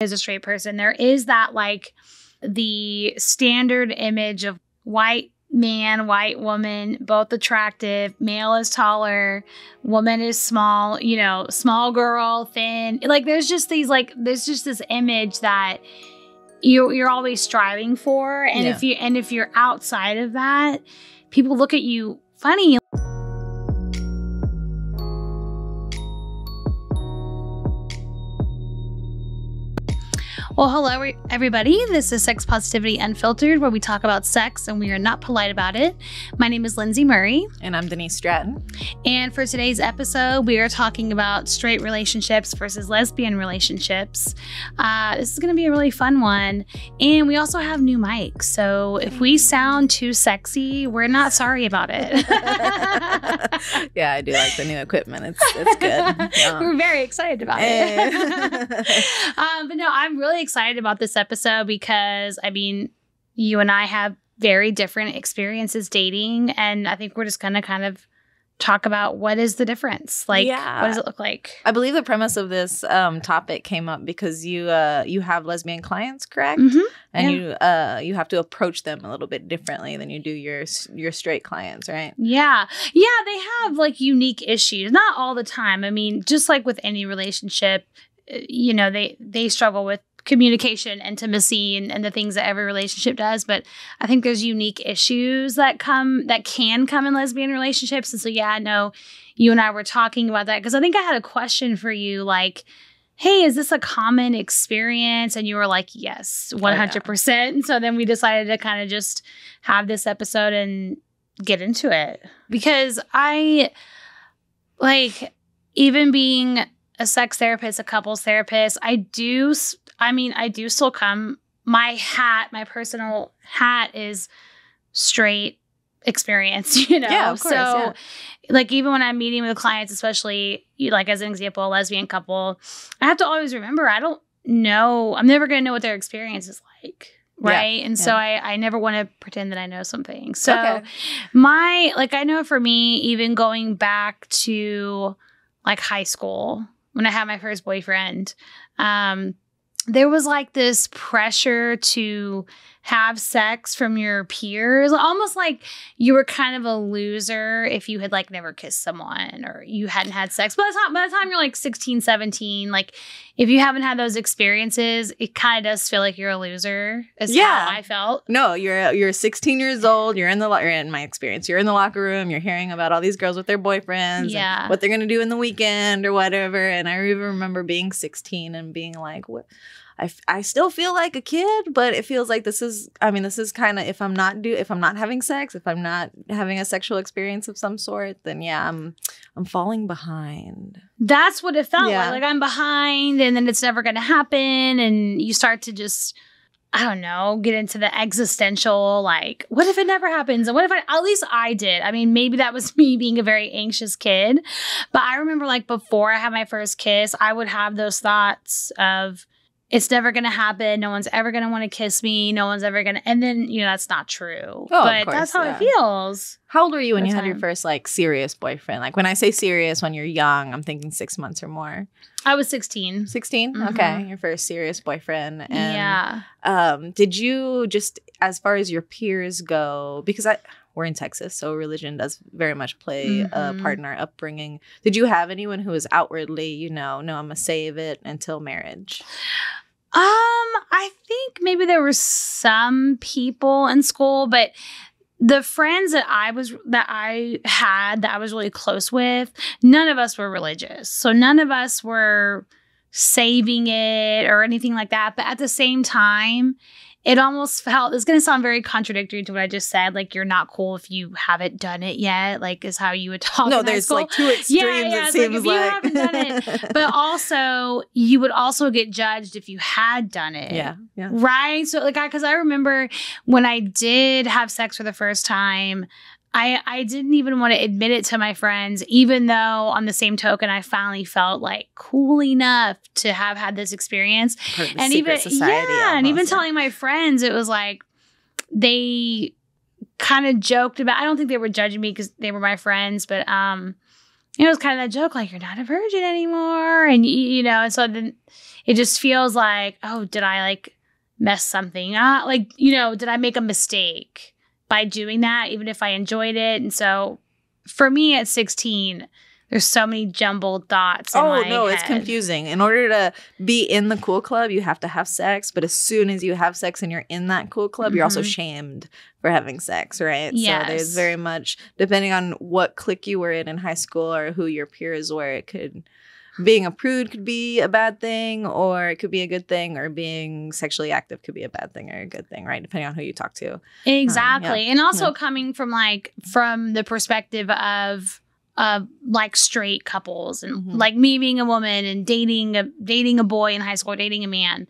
as a straight person, there is that like the standard image of white man, white woman, both attractive. Male is taller, woman is small, you know, small girl, thin. Like there's just this image that you're always striving for. And if you're outside of that, people look at you funny. Well, hello, everybody. This is Sex Positivity Unfiltered, where we talk about sex and we are not polite about it. My name is Lyndsey Murray. And I'm Denise Stratton. And for today's episode, we are talking about straight relationships versus lesbian relationships. This is going to be a really fun one. And we also have new mics. So if we sound too sexy, we're not sorry about it. Yeah, I do like the new equipment. It's good. We're very excited about it. But no, I'm really excited about this episode because, I mean, you and I have very different experiences dating, and I think we're just going to kind of talk about what is the difference. Like, what does it look like? I believe the premise of this topic came up because you have lesbian clients, correct? Mm-hmm. And you have to approach them a little bit differently than you do your straight clients, right? Yeah, they have like unique issues. Not all the time. I mean, just like with any relationship, you know, they struggle with communication, intimacy, and the things that every relationship does. But I think there's unique issues that can come in lesbian relationships. And so, yeah, I know you and I were talking about that because I think I had a question for you, like, hey, is this a common experience? And you were like, yes, 100%. And so then we decided to kind of just have this episode and get into it. Because I, like, even being a sex therapist, a couples therapist, I do still come. My personal hat is straight experience, you know? Yeah, of course. So, like, even when I'm meeting with clients, especially, like, as an example, a lesbian couple, I have to always remember, I don't know, I'm never going to know what their experience is like. Right. And so I never want to pretend that I know something. So I know for me, even going back to like high school, when I had my first boyfriend, there was like this pressure to have sex from your peers, almost like you were kind of a loser if you had like never kissed someone or you hadn't had sex. By the time you're like 16, 17, like if you haven't had those experiences, it kind of does feel like you're a loser. Is how I felt. No, you're 16 years old. You're in my experience. You're in the locker room. You're hearing about all these girls with their boyfriends, and what they're gonna do in the weekend or whatever. And I even remember being 16 and being like, what? I still feel like a kid, but it feels like this is kind of, if I'm not having sex, if I'm not having a sexual experience of some sort, then I'm falling behind. That's what it felt like. Like I'm behind and then it's never going to happen. And you start to just, I don't know, get into the existential, like, what if it never happens? And what if at least I did. I mean, maybe that was me being a very anxious kid. But I remember like before I had my first kiss, I would have those thoughts of, it's never going to happen. No one's ever going to want to kiss me. No one's ever going to. And then, you know, that's not true. But that's how it feels. How old were you when you had your first, like, serious boyfriend? Like, when I say serious, when you're young, I'm thinking 6 months or more. I was 16. 16? Mm-hmm. Okay. Your first serious boyfriend. And, did you just, as far as your peers go, because we're in Texas, so religion does very much play a part in our upbringing. Did you have anyone who was outwardly, you know, no, I'm going to save it until marriage? I think maybe there were some people in school, but the friends that I was really close with, none of us were religious. So none of us were saving it or anything like that. But at the same time, it almost felt, it's going to sound very contradictory to what I just said. Like, you're not cool if you haven't done it yet, like, is how you would talk. No, there's like two extremes, it seems like. If you haven't done it. But also, you would also get judged if you had done it. Yeah. Right? So, like, because I remember when I did have sex for the first time, I didn't even want to admit it to my friends, even though on the same token, I finally felt like cool enough to have had this experience. Part of the secret society and even telling my friends, it was like they kind of joked about. I don't think they were judging me because they were my friends, but it was kind of that joke, like, you're not a virgin anymore, and you know. And so then it just feels like, oh, did I like mess something up? Like, you know, did I make a mistake by doing that, even if I enjoyed it? And so for me at 16, there's so many jumbled thoughts in my head. It's confusing. In order to be in the cool club, you have to have sex. But as soon as you have sex and you're in that cool club, you're also shamed for having sex, right? Yes. So there's very much, depending on what clique you were in high school or who your peers were, it could, being a prude could be a bad thing, or it could be a good thing, or being sexually active could be a bad thing or a good thing, right? Depending on who you talk to. Exactly. And also coming from the perspective of like straight couples and like me being a woman and dating a boy in high school, dating a man.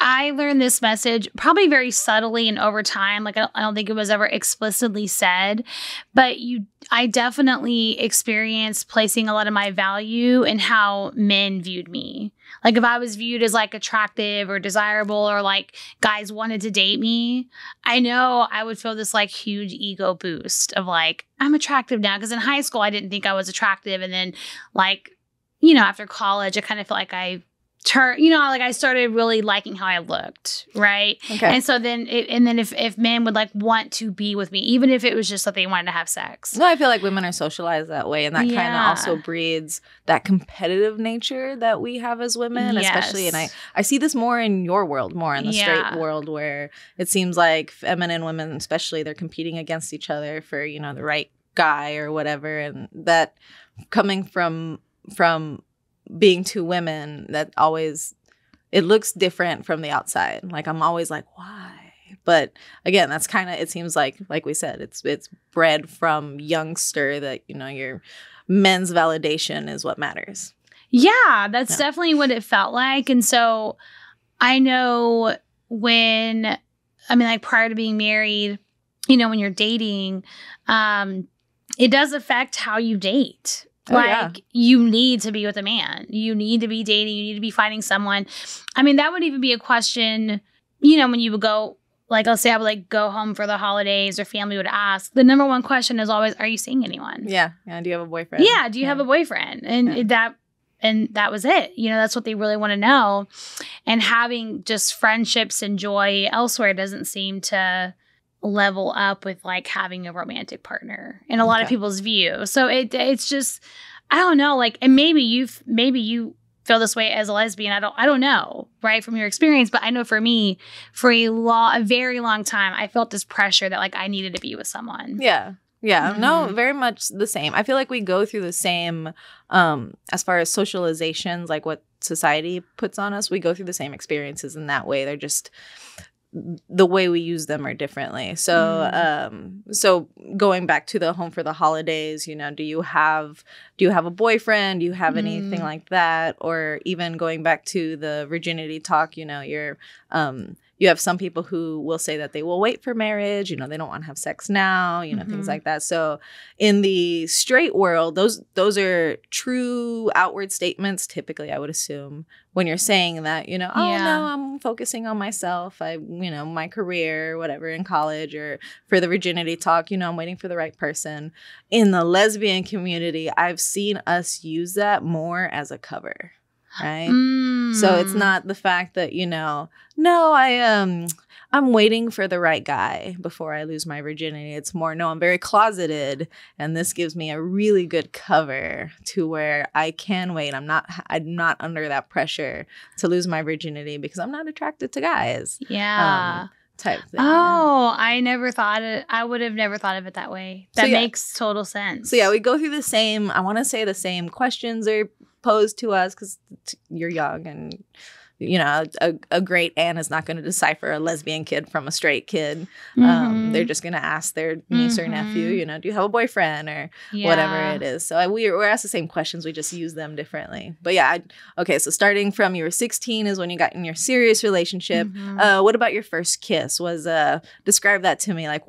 I learned this message probably very subtly and over time. Like I don't think it was ever explicitly said, but I definitely experienced placing a lot of my value in how men viewed me. Like if I was viewed as like attractive or desirable, or like guys wanted to date me, I know I would feel this like huge ego boost of like, I'm attractive now. Because in high school, I didn't think I was attractive. And then like, you know, after college, I kind of felt like I started really liking how I looked, right? Okay. And so then, if men would like want to be with me, even if it was just that they wanted to have sex. No, I feel like women are socialized that way, and that kind of also breeds that competitive nature that we have as women, especially. And I see this more in your world, more in the straight world, where it seems like feminine women, especially, they're competing against each other for, you know, the right guy or whatever, and that coming from being two women, that always, it looks different from the outside. Like I'm always like, why? But again, that's kind of, it seems like we said, it's bred from youngster that, you know, your men's validation is what matters. Yeah, that's definitely what it felt like. And so I know prior to being married, you know, when you're dating, it does affect how you date. You need to be with a man. You need to be dating. You need to be finding someone. I mean, that would even be a question, you know, when you would go, like, let's say I would like go home for the holidays or family would ask. The number one question is always, are you seeing anyone? Yeah. Yeah. Do you have a boyfriend? Yeah. Do you have a boyfriend? And that was it. You know, that's what they really want to know. And having just friendships and joy elsewhere doesn't seem to level up with like having a romantic partner in a lot of people's view. So it's just, I don't know, like, and maybe you feel this way as a lesbian. I don't know, right, from your experience, but I know for me, for a very long time, I felt this pressure that like I needed to be with someone. Yeah. Yeah, no, very much the same. I feel like we go through the same, as far as socializations, like what society puts on us, we go through the same experiences in that way. They're just, the way we use them are differently. So, so going back to the home for the holidays, you know, do you have a boyfriend? Do you have anything like that? Or even going back to the virginity talk, you know, you have some people who will say that they will wait for marriage. You know, they don't want to have sex now, you know, things like that. So in the straight world, those are true outward statements, typically, I would assume, when you're saying that, you know, no, I'm focusing on myself. My career, whatever, in college, or for the virginity talk, you know, I'm waiting for the right person. In the lesbian community, I've seen us use that more as a cover. Right. So it's not the fact that, you know, no, I'm waiting for the right guy before I lose my virginity. It's more, no, I'm very closeted, and this gives me a really good cover to where I can wait. I'm not under that pressure to lose my virginity because I'm not attracted to guys. Yeah. Type thing. Oh, I would have never thought of it that way. That makes total sense. So yeah, we go through the same, I want to say the same questions are posed to us because you're young, and you know, a great aunt is not going to decipher a lesbian kid from a straight kid. They're just going to ask their niece or nephew, you know, do you have a boyfriend or whatever it is. So we're asked the same questions. We just use them differently. But yeah, okay. So starting from you were 16 is when you got in your serious relationship. What about your first kiss? Describe that to me. Like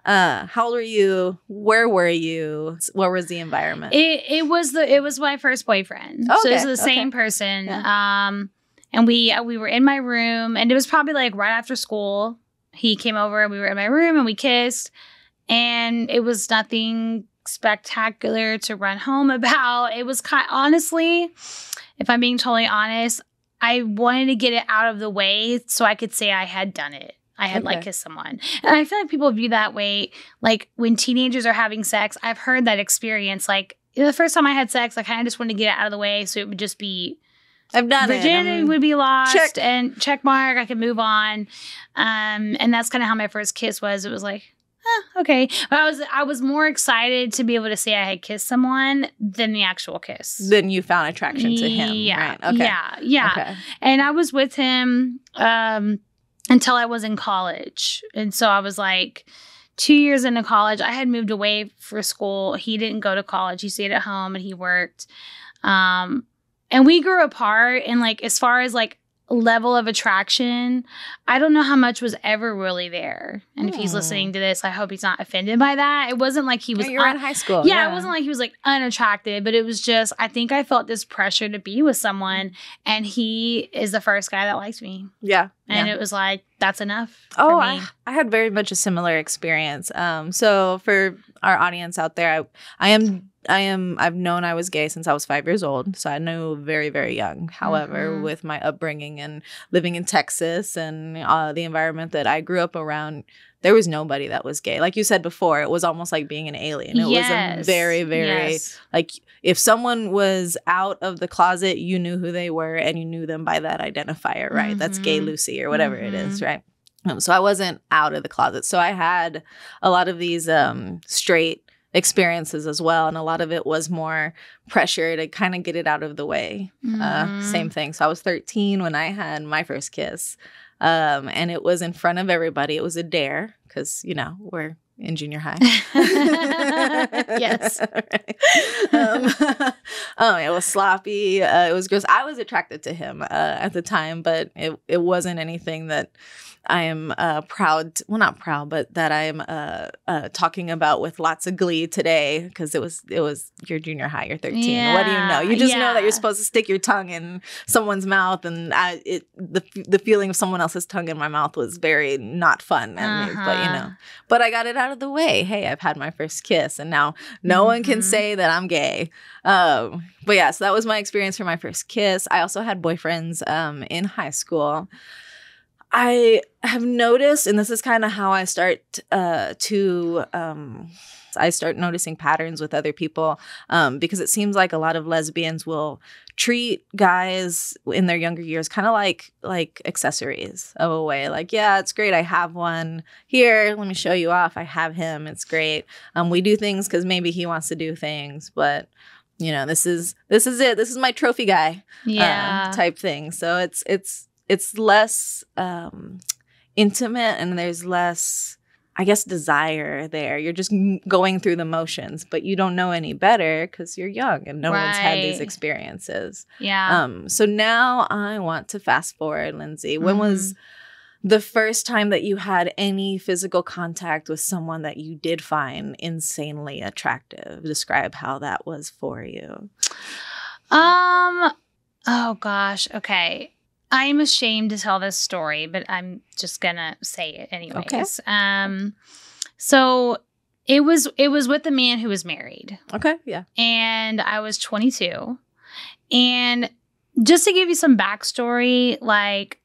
how old were you? Where were you? What was the environment? It was my first boyfriend. Okay, so it was the same person. Yeah. And we were in my room, and it was probably like right after school. He came over, and we were in my room, and we kissed, and it was nothing spectacular to run home about. It was honestly, if I'm being totally honest, I wanted to get it out of the way so I could say I had done it. I had like kissed someone. And I feel like people view that way. Like when teenagers are having sex, I've heard that experience. Like the first time I had sex, I kind of just wanted to get it out of the way so it would just be, I've done virginity would be lost check. And check mark, I could move on. And that's kind of how my first kiss was. It was like, okay. But I was more excited to be able to say I had kissed someone than the actual kiss. Then you found attraction to him. Yeah. Right? Okay. Yeah. Okay. And I was with him until I was in college. And so I was like 2 years into college. I had moved away for school. He didn't go to college. He stayed at home and he worked. And we grew apart. And like as far as like level of attraction, I don't know how much was ever really there. And if he's listening to this, I hope he's not offended by that. It wasn't like he was you're in high school. Yeah, it wasn't like he was like unattracted, but it was just I think I felt this pressure to be with someone, and he is the first guy that liked me. Yeah. And it was like that's enough for me. I had very much a similar experience. So for our audience out there, I've known I was gay since I was 5 years old. So I knew very, very young. However, with my upbringing and living in Texas and the environment that I grew up around, there was nobody that was gay. Like you said before, it was almost like being an alien. It was a very, very, like if someone was out of the closet, you knew who they were and you knew them by that identifier, right? That's gay Lucy or whatever it is, right? So I wasn't out of the closet. So I had a lot of these straight experiences as well. And a lot of it was more pressure to kind of get it out of the way. Same thing. So I was 13 when I had my first kiss. And it was in front of everybody. It was a dare because, you know, we're in junior high. Yes. It was sloppy. It was gross. I was attracted to him at the time, but it wasn't anything that I am proud, well, not proud, but that I am talking about with lots of glee today because it was your junior high, you're 13. Yeah. What do you know? You just know that you're supposed to stick your tongue in someone's mouth, and the feeling of someone else's tongue in my mouth was very not fun. But I got it out of the way. Hey, I've had my first kiss, and now no one can say that I'm gay. But yeah, so that was my experience for my first kiss. I also had boyfriends in high school. I have noticed, and this is kind of how I start I start noticing patterns with other people because it seems like a lot of lesbians will treat guys in their younger years kind of like accessories of a way. Like, yeah, it's great. I have one here. Let me show you off. I have him. It's great. We do things because maybe he wants to do things, but you know, this is it. This is my trophy guy. Type thing. So it's less intimate, and there's less, I guess, desire there. You're just going through the motions, but you don't know any better because you're young and no one's had these experiences. Yeah. So now I want to fast forward, Lyndsey. When was the first time that you had any physical contact with someone that you did find insanely attractive? Describe how that was for you. Oh gosh. Okay. I'm ashamed to tell this story, but I'm just gonna say it anyways. Okay. So it was with a man who was married. Okay. Yeah. And I was 22. And just to give you some backstory, like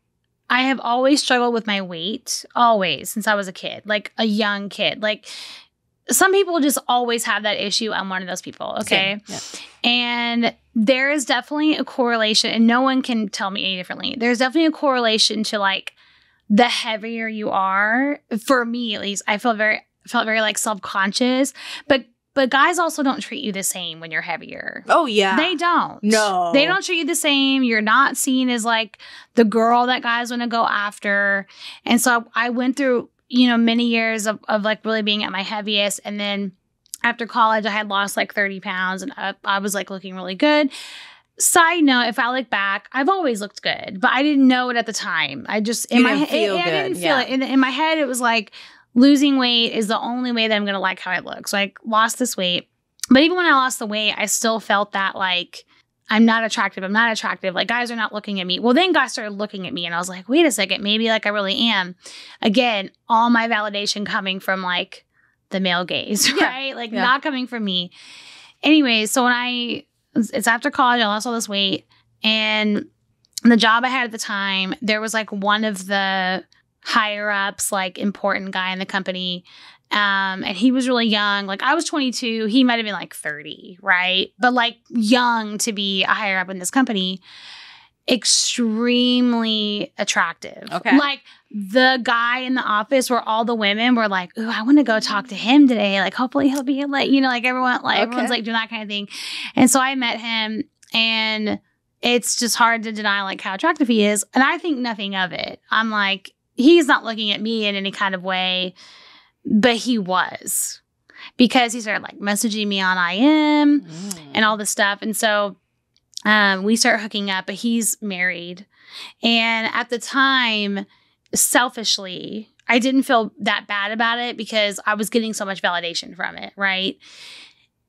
I have always struggled with my weight, always, since I was a kid, like a young kid. Like some people just always have that issue. I'm one of those people. Okay. Yeah. And there is definitely a correlation, and no one can tell me any differently. There's definitely a correlation to like the heavier you are. For me, at least, I felt very like self-conscious. But guys also don't treat you the same when you're heavier. Oh yeah, they don't. No, they don't treat you the same. You're not seen as like the girl that guys want to go after. And so I went through, you know, many years of like really being at my heaviest, and then after college, I had lost like 30 pounds and I was like looking really good. Side note, if I look back, I've always looked good, but I didn't know it at the time. I just, I didn't feel it. In my head, it was like losing weight is the only way that I'm going to like how I look. So I lost this weight. But even when I lost the weight, I still felt that like, I'm not attractive. Like guys are not looking at me. Well, then guys started looking at me and I was like, wait a second, maybe like I really am. Again, all my validation coming from like the male gaze, right? Like not coming from me. Anyway, so it's after college, I lost all this weight, and the job I had at the time, there was like one of the higher ups, like important guy in the company. And he was really young. Like I was 22. He might've been like 30, right? But like young to be a higher up in this company. Extremely attractive. Okay. Like the guy in the office where all the women were like, ooh, I want to go talk to him today. Like hopefully he'll be like, like everyone's like doing that kind of thing. And so I met him, and it's just hard to deny like how attractive he is. And I think nothing of it. I'm like, he's not looking at me in any kind of way. But he was, because he started like messaging me on IM and all this stuff. And so we start hooking up, but he's married. And at the time, selfishly, I didn't feel that bad about it because I was getting so much validation from it, right?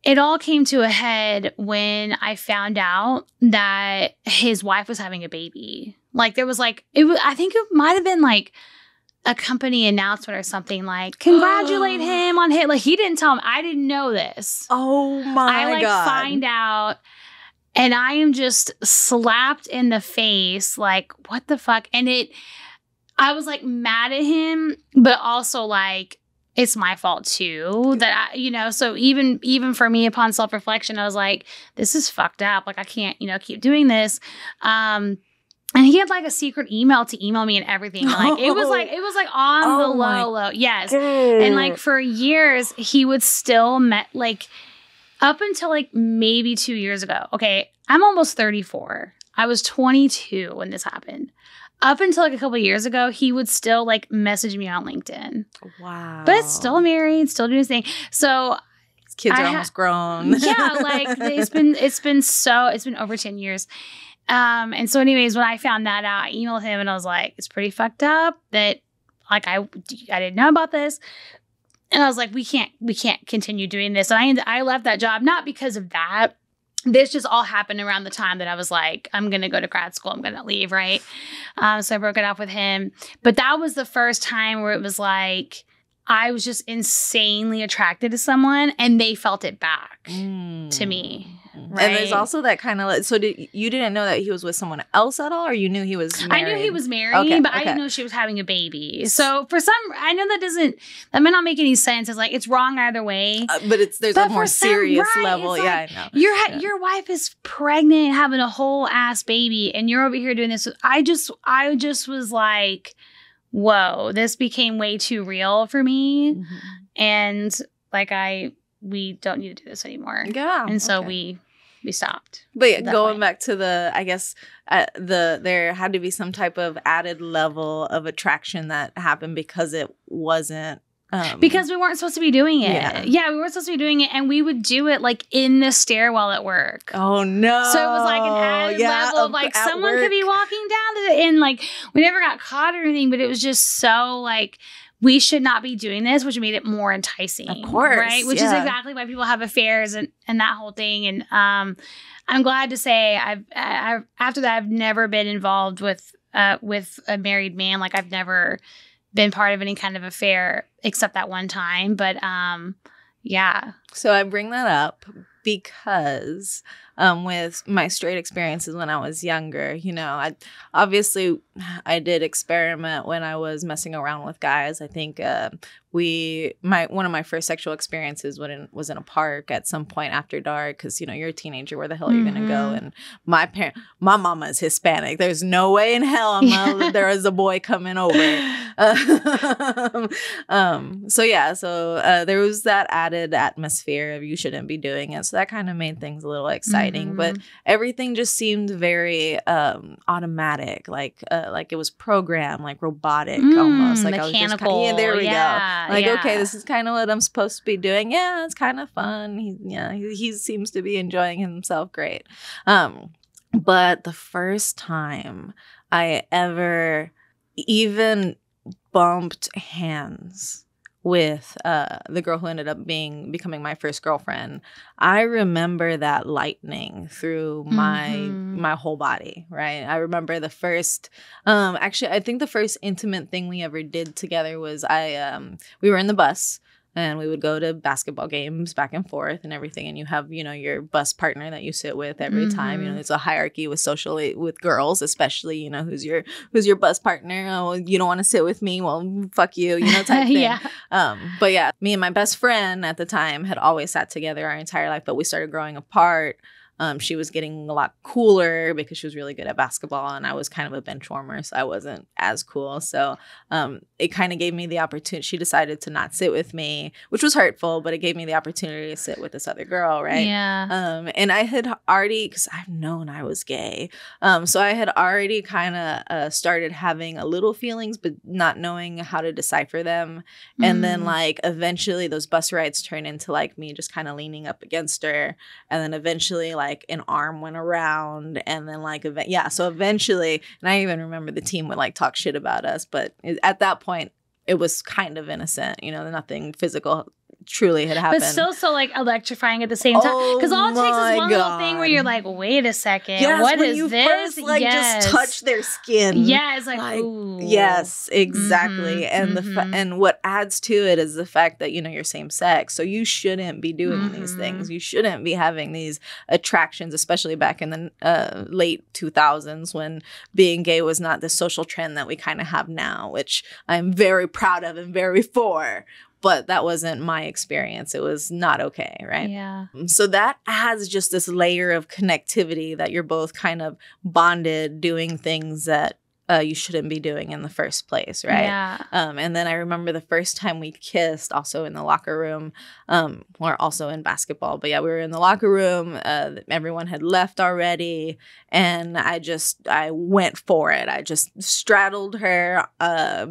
It all came to a head when I found out that his wife was having a baby. Like there was like, I think it might have been like a company announcement or something, like congratulate him on hit. Like he didn't tell him. I didn't know this. Oh my God. Find out, and I am just slapped in the face. Like what the fuck? And I was like mad at him, but also like it's my fault too that I, so even for me, upon self-reflection, I was like, this is fucked up. Like I can't, keep doing this. And he had like a secret email to email me and everything. Like it was like on the low. Yes. God. And like for years he would still like up until like maybe 2 years ago. Okay. I'm almost 34. I was 22 when this happened. Up until like a couple of years ago, he would still like message me on LinkedIn. Wow. But still married, still doing his thing. So his kids are almost grown. Yeah. Like it's been over 10 years. And so anyways, when I found that out, I emailed him and I was like, it's pretty fucked up that like, I didn't know about this. And I was like, we can't continue doing this. And I left that job, not because of that. This just all happened around the time that I was like, I'm going to go to grad school. I'm going to leave. Right. So I broke it off with him, but that was the first time where it was like, I was just insanely attracted to someone and they felt it back to me. Right? And there's also that kind of like, so you didn't know that he was with someone else at all, or you knew he was married? I knew he was married, but I didn't know she was having a baby. So I know that may not make any sense. It's like, it's wrong either way. But there's a more serious level. Like, yeah, I know. Your wife is pregnant, having a whole ass baby, and you're over here doing this. I just was like, whoa, this became way too real for me. Mm-hmm. And like, we don't need to do this anymore. Yeah. And so we stopped. But yeah, going back to I guess there had to be some type of added level of attraction that happened because it wasn't. Because we weren't supposed to be doing it. Yeah, we weren't supposed to be doing it. And we would do it like in the stairwell at work. Oh, no. So it was like an added level of like someone could be walking down and like we never got caught or anything, but it was just so like, we should not be doing this, which made it more enticing. Of course. Right? Which is exactly why people have affairs and that whole thing. And I'm glad to say I've after that, I've never been involved with a married man. Like I've never been part of any kind of affair except that one time. But yeah. So I bring that up because with my straight experiences when I was younger, I did experiment when I was messing around with guys. I think one of my first sexual experiences was in a park at some point after dark because you're a teenager, where the hell are you gonna go? And my mama is Hispanic. There's no way in hell there was a boy coming over. So there was that added atmosphere of you shouldn't be doing it. So that kind of made things a little exciting. But everything just seemed very automatic, like it was programmed, like robotic almost, like mechanical. I was just there we go. Like, okay, this is kind of what I'm supposed to be doing. Yeah, it's kind of fun. He seems to be enjoying himself great. But the first time I ever even bumped hands with the girl who ended up becoming my first girlfriend, I remember that lightning through my whole body, right? I remember the first I think the first intimate thing we ever did together was we were in the bus and we would go to basketball games back and forth and everything. And you have, you know, your bus partner that you sit with every time. You know, there's a hierarchy with girls, especially, you know, who's your bus partner. Oh, you don't want to sit with me? Well, fuck you, you know, type thing. But yeah, me and my best friend at the time had always sat together our entire life, but we started growing apart. She was getting a lot cooler because she was really good at basketball, and I was kind of a bench warmer, so I wasn't as cool. So it kind of gave me the opportunity. She decided to not sit with me, which was hurtful, but it gave me the opportunity to sit with this other girl, right? Yeah. And I had already, because I've known I was gay, so I had already kind of started having a little feelings, but not knowing how to decipher them. And then, like, eventually those bus rides turned into, like, me just kind of leaning up against her, and then eventually, like, an arm went around, and then like so eventually, and I even remember the team would like talk shit about us, but at that point it was kind of innocent, you know, nothing physical truly had happened, but still so like electrifying at the same time, because all it takes is one little thing where you're like, wait a second, what is this? First, like, just touch their skin. It's like ooh. Yes, exactly. And and what adds to it is the fact that, you know, you're same sex, so you shouldn't be doing these things. You shouldn't be having these attractions, especially back in the late 2000s, when being gay was not the social trend that we kind of have now, which I'm very proud of and very for. But that wasn't my experience. It was not okay, right? Yeah. So that adds just this layer of connectivity that you're both kind of bonded doing things that you shouldn't be doing in the first place, right? Yeah. And then I remember the first time we kissed, also in the locker room, or also in basketball. But yeah, we were in the locker room. Everyone had left already, and I went for it. I just straddled her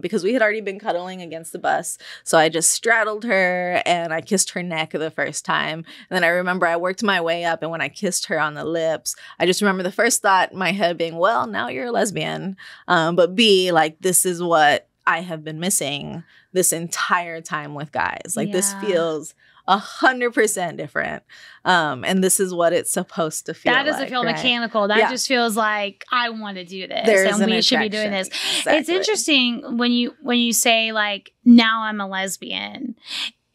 because we had already been cuddling against the bus. So I just straddled her, and I kissed her neck the first time. And then I remember I worked my way up, and when I kissed her on the lips, I just remember the first thought in my head being, well, now you're a lesbian. But B, like, this is what I have been missing this entire time with guys. Like, this feels 100% different. And this is what it's supposed to feel like. That doesn't feel mechanical. That just feels like, I want to do this. There's and we should be doing this. Exactly. It's interesting when you say, like, now I'm a lesbian.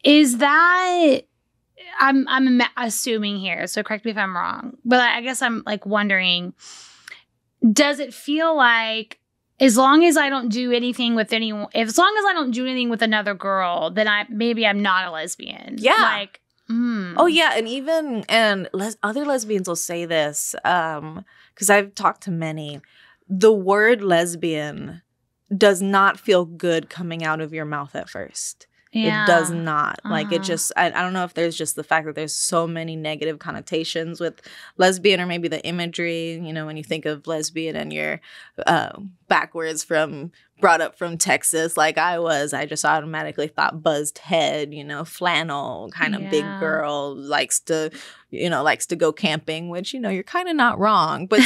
Is that... I'm assuming here, so correct me if I'm wrong. But I guess I'm, like, wondering, does it feel like, as long as I don't do anything with anyone, as long as I don't do anything with another girl, then I'm not a lesbian. Yeah. Like, oh yeah, and other lesbians will say this, because I've talked to many. The word lesbian does not feel good coming out of your mouth at first. Yeah. It does not. Like, it just, I don't know if there's just the fact that there's so many negative connotations with lesbian, or maybe the imagery, you know, when you think of lesbian and you're backwards brought up from Texas like I was, I just automatically thought buzzed head, you know, flannel, kind of big girl, likes to go camping, which, you know, you're kind of not wrong, but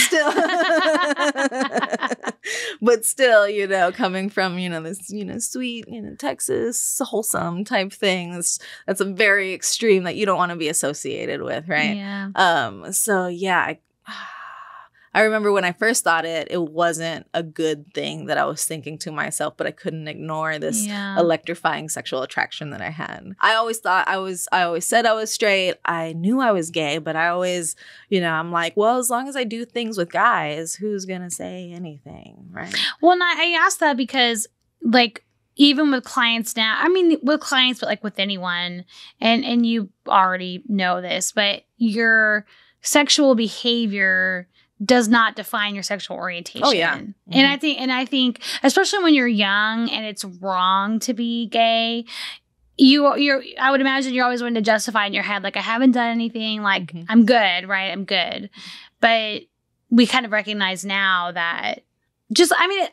still, you know, coming from, you know, this, you know, sweet, you know, Texas, wholesome type thing. That's a very extreme that you don't want to be associated with, right? Yeah. So yeah, I remember when I first thought it wasn't a good thing that I was thinking to myself, but I couldn't ignore this electrifying sexual attraction that I had. I always said I was straight. I knew I was gay, but I always, you know, I'm like, well, as long as I do things with guys, who's going to say anything, right? Well, and I asked that because, like, even with clients now, I mean, with clients, but like with anyone, and you already know this, but your sexual behavior does not define your sexual orientation. Oh yeah. And I think especially when you're young and it's wrong to be gay, I would imagine you're always wanting to justify in your head, like, I haven't done anything, like, I'm good, right? I'm good. But we kind of recognize now that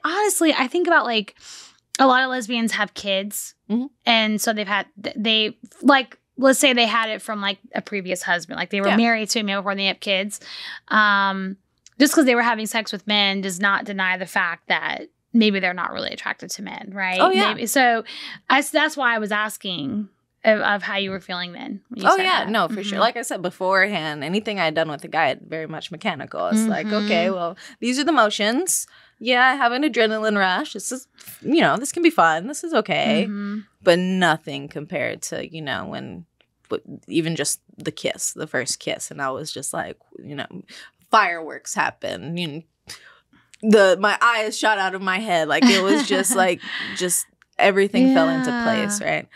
honestly, I think about, like, a lot of lesbians have kids. And so let's say they had it from, like, a previous husband, like they were married to a man before they have kids. Just because they were having sex with men does not deny the fact that maybe they're not really attracted to men, right? Oh, yeah. So that's why I was asking of how you were feeling then. Oh, yeah. That. No, for sure. Like I said beforehand, anything I had done with a guy, very much mechanical. It's like, okay, well, these are the motions. yeah, I have an adrenaline rush. This is, this can be fun. This is okay. Mm-hmm. But nothing compared to, when even just the first kiss. And I was just like, fireworks happen. My eyes shot out of my head. Like, it was just like, everything fell into place, right?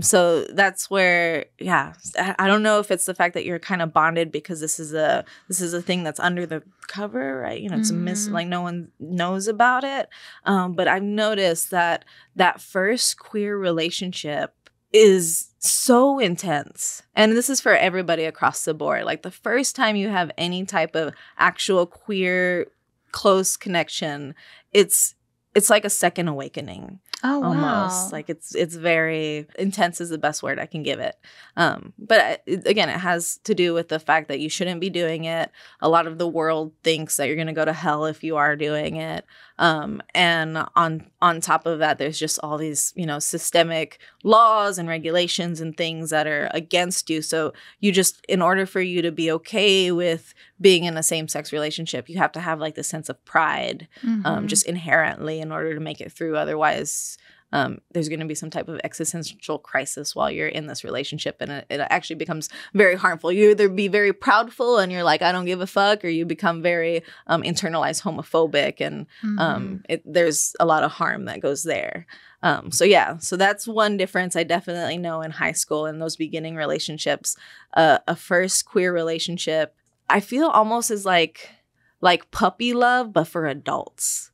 So that's where, I don't know if it's the fact that you're kind of bonded because this is a thing that's under the cover, right? It's a like no one knows about it. But I've noticed that first queer relationship is so intense. And this is for everybody across the board. Like, the first time you have any type of actual queer close connection, it's like a second awakening. Oh, almost. Wow. Like, it's very intense is the best word I can give it. But again, it has to do with the fact that you shouldn't be doing it. A lot of the world thinks that you're going to go to hell if you are doing it. And on top of that, there's just all these, systemic laws and regulations and things that are against you. So in order for you to be okay with being in a same-sex relationship, you have to have like this sense of pride, just inherently in order to make it through. Otherwise, there's going to be some type of existential crisis while you're in this relationship, and it actually becomes very harmful. You either be very proudful and you're like, I don't give a fuck, or you become very internalized homophobic, and there's a lot of harm that goes there. So that's one difference I definitely know in high school in those beginning relationships. A first queer relationship, I feel almost is like puppy love, but for adults.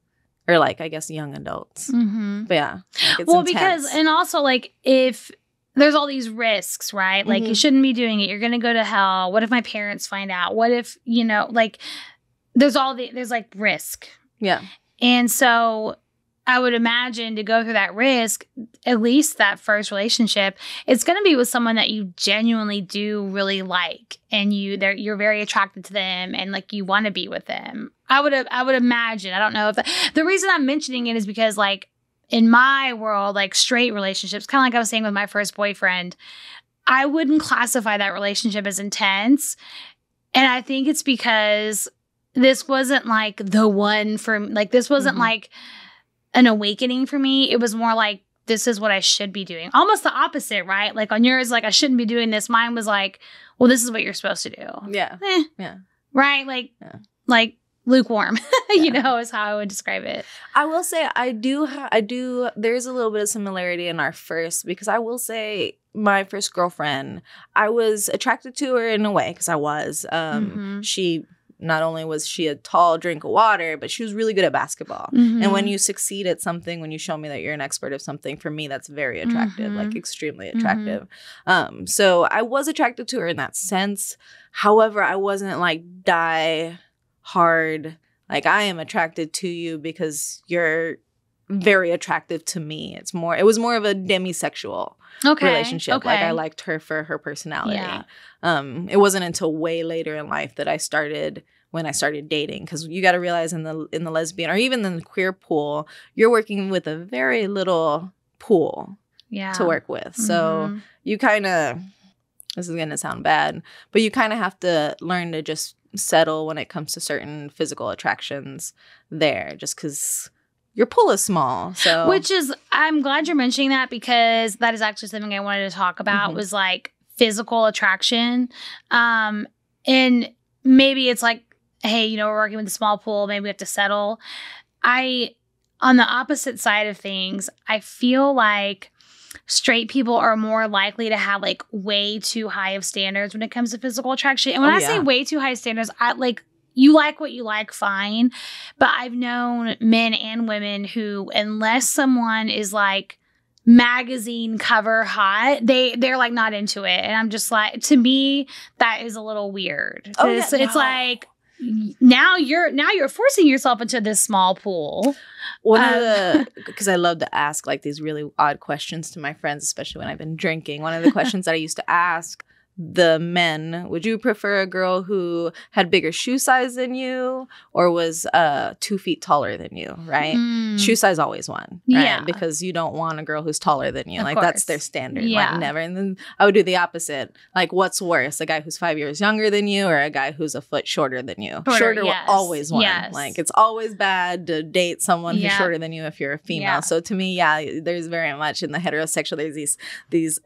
Or like, I guess, young adults. Mm-hmm. But yeah. Like, it's intense. And also, like, if there's all these risks, right? Like, you shouldn't be doing it. You're going to go to hell. What if my parents find out? What if, like, there's like risk. Yeah. And so I would imagine to go through that risk, at least that first relationship, it's going to be with someone that you genuinely do really like, and you're very attracted to them, and like you want to be with them. I would imagine. I don't know if the reason I'm mentioning it is because, like, in my world, like, straight relationships, kind of like I was saying with my first boyfriend, I wouldn't classify that relationship as intense, and I think it's because this wasn't like the one for like this wasn't like an awakening for me. It was more like, this is what I should be doing. Almost the opposite, right? Like, on yours, like, I shouldn't be doing this. Mine was like, well, this is what you're supposed to do. Yeah. Yeah. Right? Like, like lukewarm, is how I would describe it. I will say I do. There's a little bit of similarity in our first, because I will say my first girlfriend, I was attracted to her in a way because I was. She not only was she a tall drink of water, but she was really good at basketball. And when you succeed at something, when you show me that you're an expert of something, for me, that's very attractive, like extremely attractive. So I was attracted to her in that sense. However, I wasn't like die hard. Like, I am attracted to you because you're very attractive to me. It was more of a demisexual relationship. Okay. Like, I liked her for her personality. Yeah. It wasn't until way later in life that when I started dating, because you got to realize in the lesbian or even in the queer pool, you're working with a very little pool to work with. So you kind of, this is going to sound bad, but you kind of have to learn to just settle when it comes to certain physical attractions there, just because your pool is small. So, I'm glad you're mentioning that, because that is actually something I wanted to talk about, was like physical attraction. And maybe it's like, hey, we're working with a small pool, maybe we have to settle. On the opposite side of things, I feel like straight people are more likely to have like way too high of standards when it comes to physical attraction. And when I say way too high standards, you like what you like, fine. But I've known men and women who, unless someone is like magazine cover hot, they're like not into it. And I'm just like, to me, that is a little weird. It's like, now you're forcing yourself into this small pool. Because I love to ask like these really odd questions to my friends, especially when I've been drinking. One of the questions that I used to ask the men, would you prefer a girl who had bigger shoe size than you or was 2 feet taller than you, right? Shoe size always won, right? Yeah. Because you don't want a girl who's taller than you. Of Like, course. that's their standard. Yeah. Like, never. And then I would do the opposite. Like, what's worse, a guy who's 5 years younger than you or a guy who's a foot shorter than you? Shorter will always win. Yes. Like, it's always bad to date someone who's shorter than you if you're a female. Yeah. So to me, there's very much in the heterosexual, there's these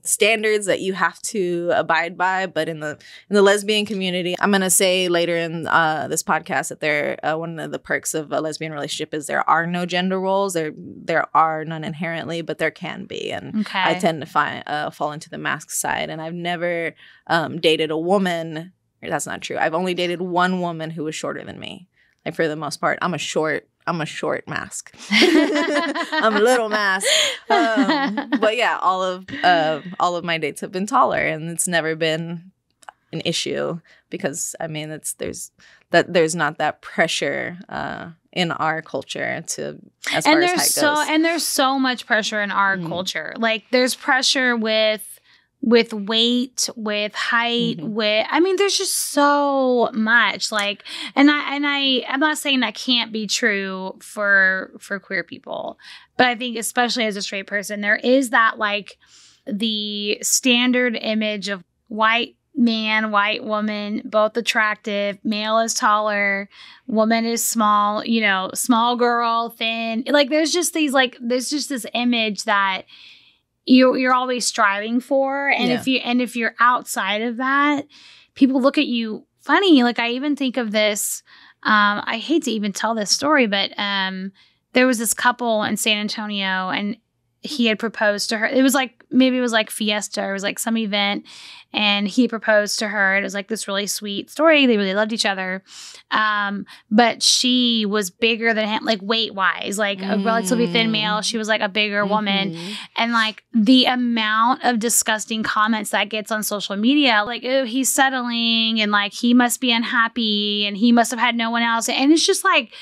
standards that you have to abide by, but in the lesbian community, I'm gonna say later in this podcast that there one of the perks of a lesbian relationship is there are no gender roles. There are none inherently, but there can be, and I tend to fall into the mask side. And I've never dated a woman. That's not true. I've only dated one woman who was shorter than me. Like, for the most part, I'm a short mask. I'm a little mask. But yeah, all of my dates have been taller, and it's never been an issue because I mean there's not that pressure in our culture to as far as height goes. And there's so much pressure in our culture. Like, there's pressure with weight, with height, there's just so much. Like, I'm not saying that can't be true for queer people, but I think especially as a straight person, there is that, like, the standard image of white man, white woman, both attractive. Male is taller, woman is small, small girl, thin. Like, there's just this image that you're always striving for, and if you're outside of that, people look at you funny. Like, I even think of this. I hate to even tell this story, but there was this couple in San Antonio, and he had proposed to her. It was like Fiesta, or it was like some event, and he proposed to her. It was like this really sweet story. They really loved each other, but she was bigger than him, like weight wise, like a relatively thin male. She was like a bigger woman, and like the amount of disgusting comments that gets on social media, like, oh, he's settling, and like he must be unhappy, and he must have had no one else, and it's just like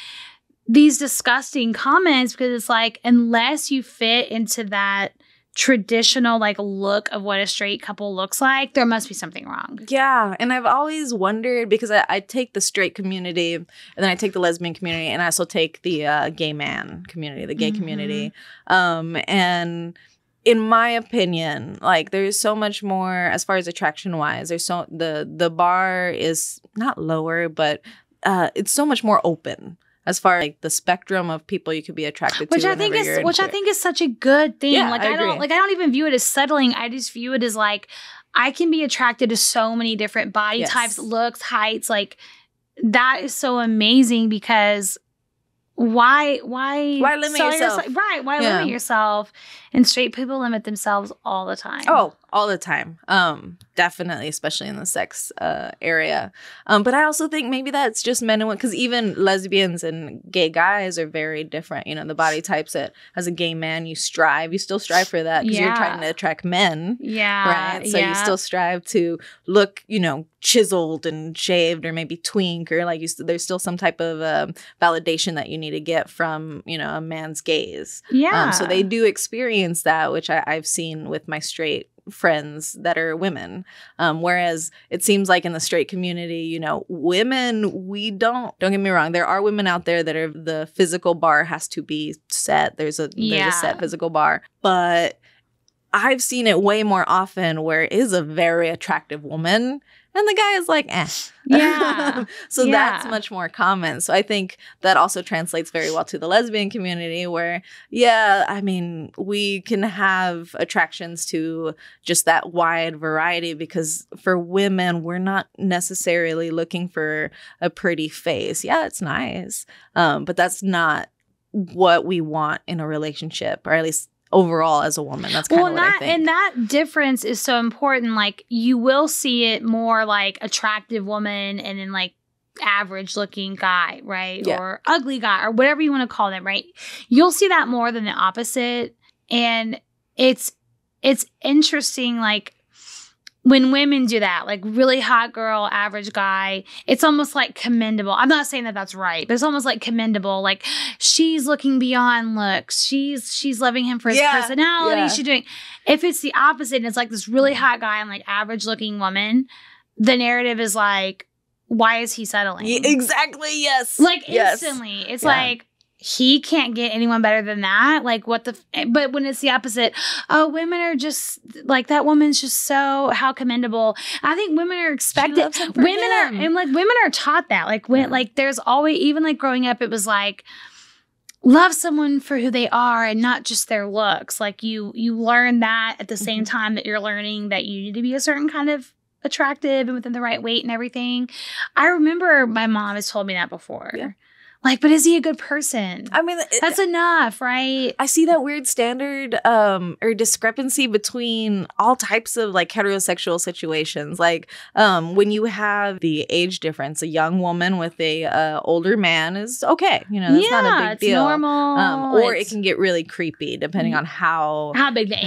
these disgusting comments, because it's like, unless you fit into that traditional, like, look of what a straight couple looks like, there must be something wrong. Yeah. And I've always wondered, because I take the straight community, and then I take the lesbian community, and I also take the gay man community, the gay community. And in my opinion, like, there's so much more as far as attraction wise. There's the bar is not lower, but it's so much more open as far as, like, the spectrum of people you could be attracted to. Which I think is such a good thing. Yeah, like, I don't even view it as settling. I just view it as, like, I can be attracted to so many different body types, looks, heights. Like, that is so amazing, because why limit yourself? Right. Why limit yourself? And straight people limit themselves all the time. Oh, all the time. Definitely, especially in the sex area. But I also think maybe that's just men and women, because even lesbians and gay guys are very different. The body types that as a gay man, you still strive for that, because you're trying to attract men. Yeah. Right. So you still strive to look, chiseled and shaved, or maybe twink, or like there's still some type of validation that you need to get from, a man's gaze. Yeah. So they do experience that, which I've seen with my straight friends that are women. Whereas it seems like in the straight community, women, we don't get me wrong, there are women out there that are, the physical bar has to be set. There's a set physical bar. But I've seen it way more often where it is a very attractive woman, and the guy is like, eh. Yeah. So that's much more common. So I think that also translates very well to the lesbian community, where, we can have attractions to just that wide variety, because for women, we're not necessarily looking for a pretty face. Yeah, it's nice. But that's not what we want in a relationship, or at least overall as a woman. That's kind of what I think. And that difference is so important. Like, you will see it more like attractive woman and then like average looking guy, right? Yeah. Or ugly guy, or whatever you want to call them, right? You'll see that more than the opposite. And it's interesting, like, when women do that, like really hot girl, average guy, it's almost like commendable. I'm not saying that that's right, but it's almost like commendable. Like she's looking beyond looks. She's loving him for his personality. She's doing. If it's the opposite, and it's like this really hot guy and like average looking woman, the narrative is like, why is he settling? Exactly. Yes. Like instantly, it's like. He can't get anyone better than that. Like what the, but when it's the opposite, oh, women are just like, that woman's just so, how commendable. I think women are expected. Women are taught that. Like when, like there's always, even like growing up, it was like, love someone for who they are and not just their looks. Like you learn that at the same time that you're learning that you need to be a certain kind of attractive and within the right weight and everything. I remember my mom has told me that before. Yeah. Like, but is he a good person? I mean, that's enough, right? I see that weird standard or discrepancy between all types of like heterosexual situations. Like when you have the age difference, a young woman with a older man is okay. You know, that's not a big deal. Normal. Or it can get really creepy depending on how big the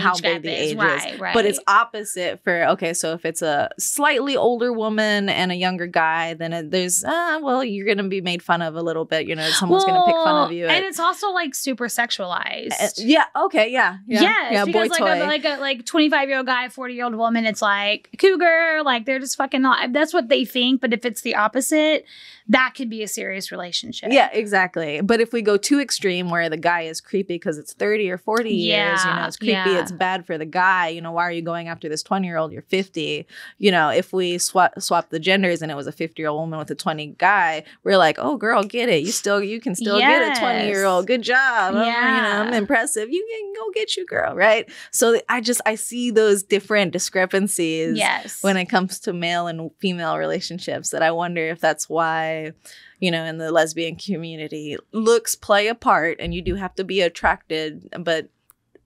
age is. Right. But it's opposite for, okay, so if it's a slightly older woman and a younger guy, then there's, you're going to be made fun of a little bit. You know, someone's going to pick fun of you. And it's also like super sexualized. Yeah. Okay. Yeah. Yes. Because like a 25-year-old guy, 40-year-old woman, it's like cougar. Like they're just fucking not. That's what they think. But if it's the opposite, that could be a serious relationship. Yeah, exactly. But if we go too extreme where the guy is creepy because it's 30 or 40 years, you know, it's creepy. It's bad for the guy. You know, why are you going after this 20-year-old? You're 50. You know, if we swap the genders and it was a 50-year-old woman with a 20 guy, we're like, oh, girl, get it. You can still get a 20-year-old. Good job. I'm impressive. You can go get you, girl. Right. So I see those different discrepancies when it comes to male and female relationships that I wonder if that's why, you know, in the lesbian community, looks play a part and you do have to be attracted, but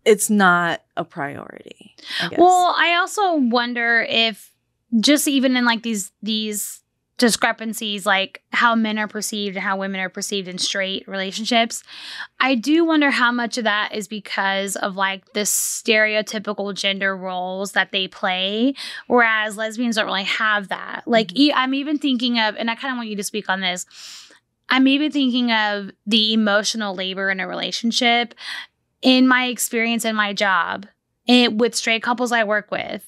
it's not a priority, I guess. Well, I also wonder if just even in like these discrepancies, like how men are perceived and how women are perceived in straight relationships, I do wonder how much of that is because of like the stereotypical gender roles that they play, whereas lesbians don't really have that. Like I'm even thinking of, and I kind of want you to speak on this, I'm even thinking of the emotional labor in a relationship. In my experience in my job, with straight couples I work with,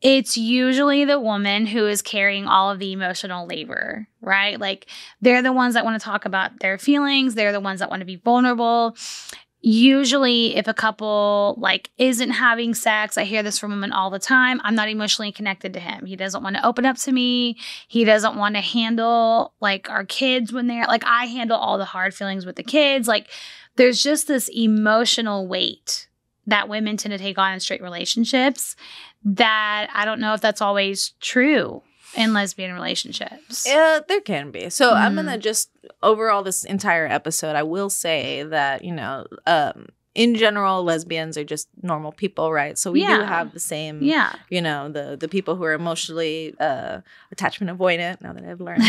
it's usually the woman who is carrying all of the emotional labor, right? Like they're the ones that want to talk about their feelings. They're the ones that want to be vulnerable. Usually if a couple like isn't having sex, I hear this from women all the time, I'm not emotionally connected to him. He doesn't want to open up to me. He doesn't want to handle like our kids when they're like, I handle all the hard feelings with the kids. Like there's just this emotional weight that women tend to take on in straight relationships that I don't know if that's always true in lesbian relationships. Yeah, there can be. So I'm going to just, overall this entire episode, I will say that, you know, in general, lesbians are just normal people, right? So we do have the same, you know, the people who are emotionally attachment avoidant, now that I've learned,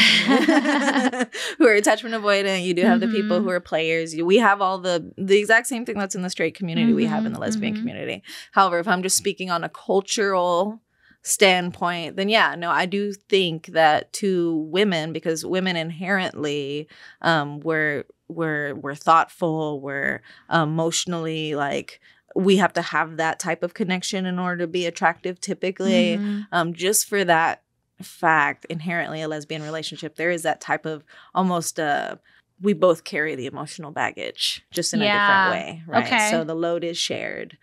who are attachment avoidant. You do have the people who are players. We have all the exact same thing that's in the straight community we have in the lesbian community. However, if I'm just speaking on a cultural standpoint, then I do think that to women, because women inherently we're thoughtful, we're emotionally like we have to have that type of connection in order to be attractive typically. Just for that fact, inherently a lesbian relationship, there is that type of almost we both carry the emotional baggage just in a different way, right? Okay. So the load is shared.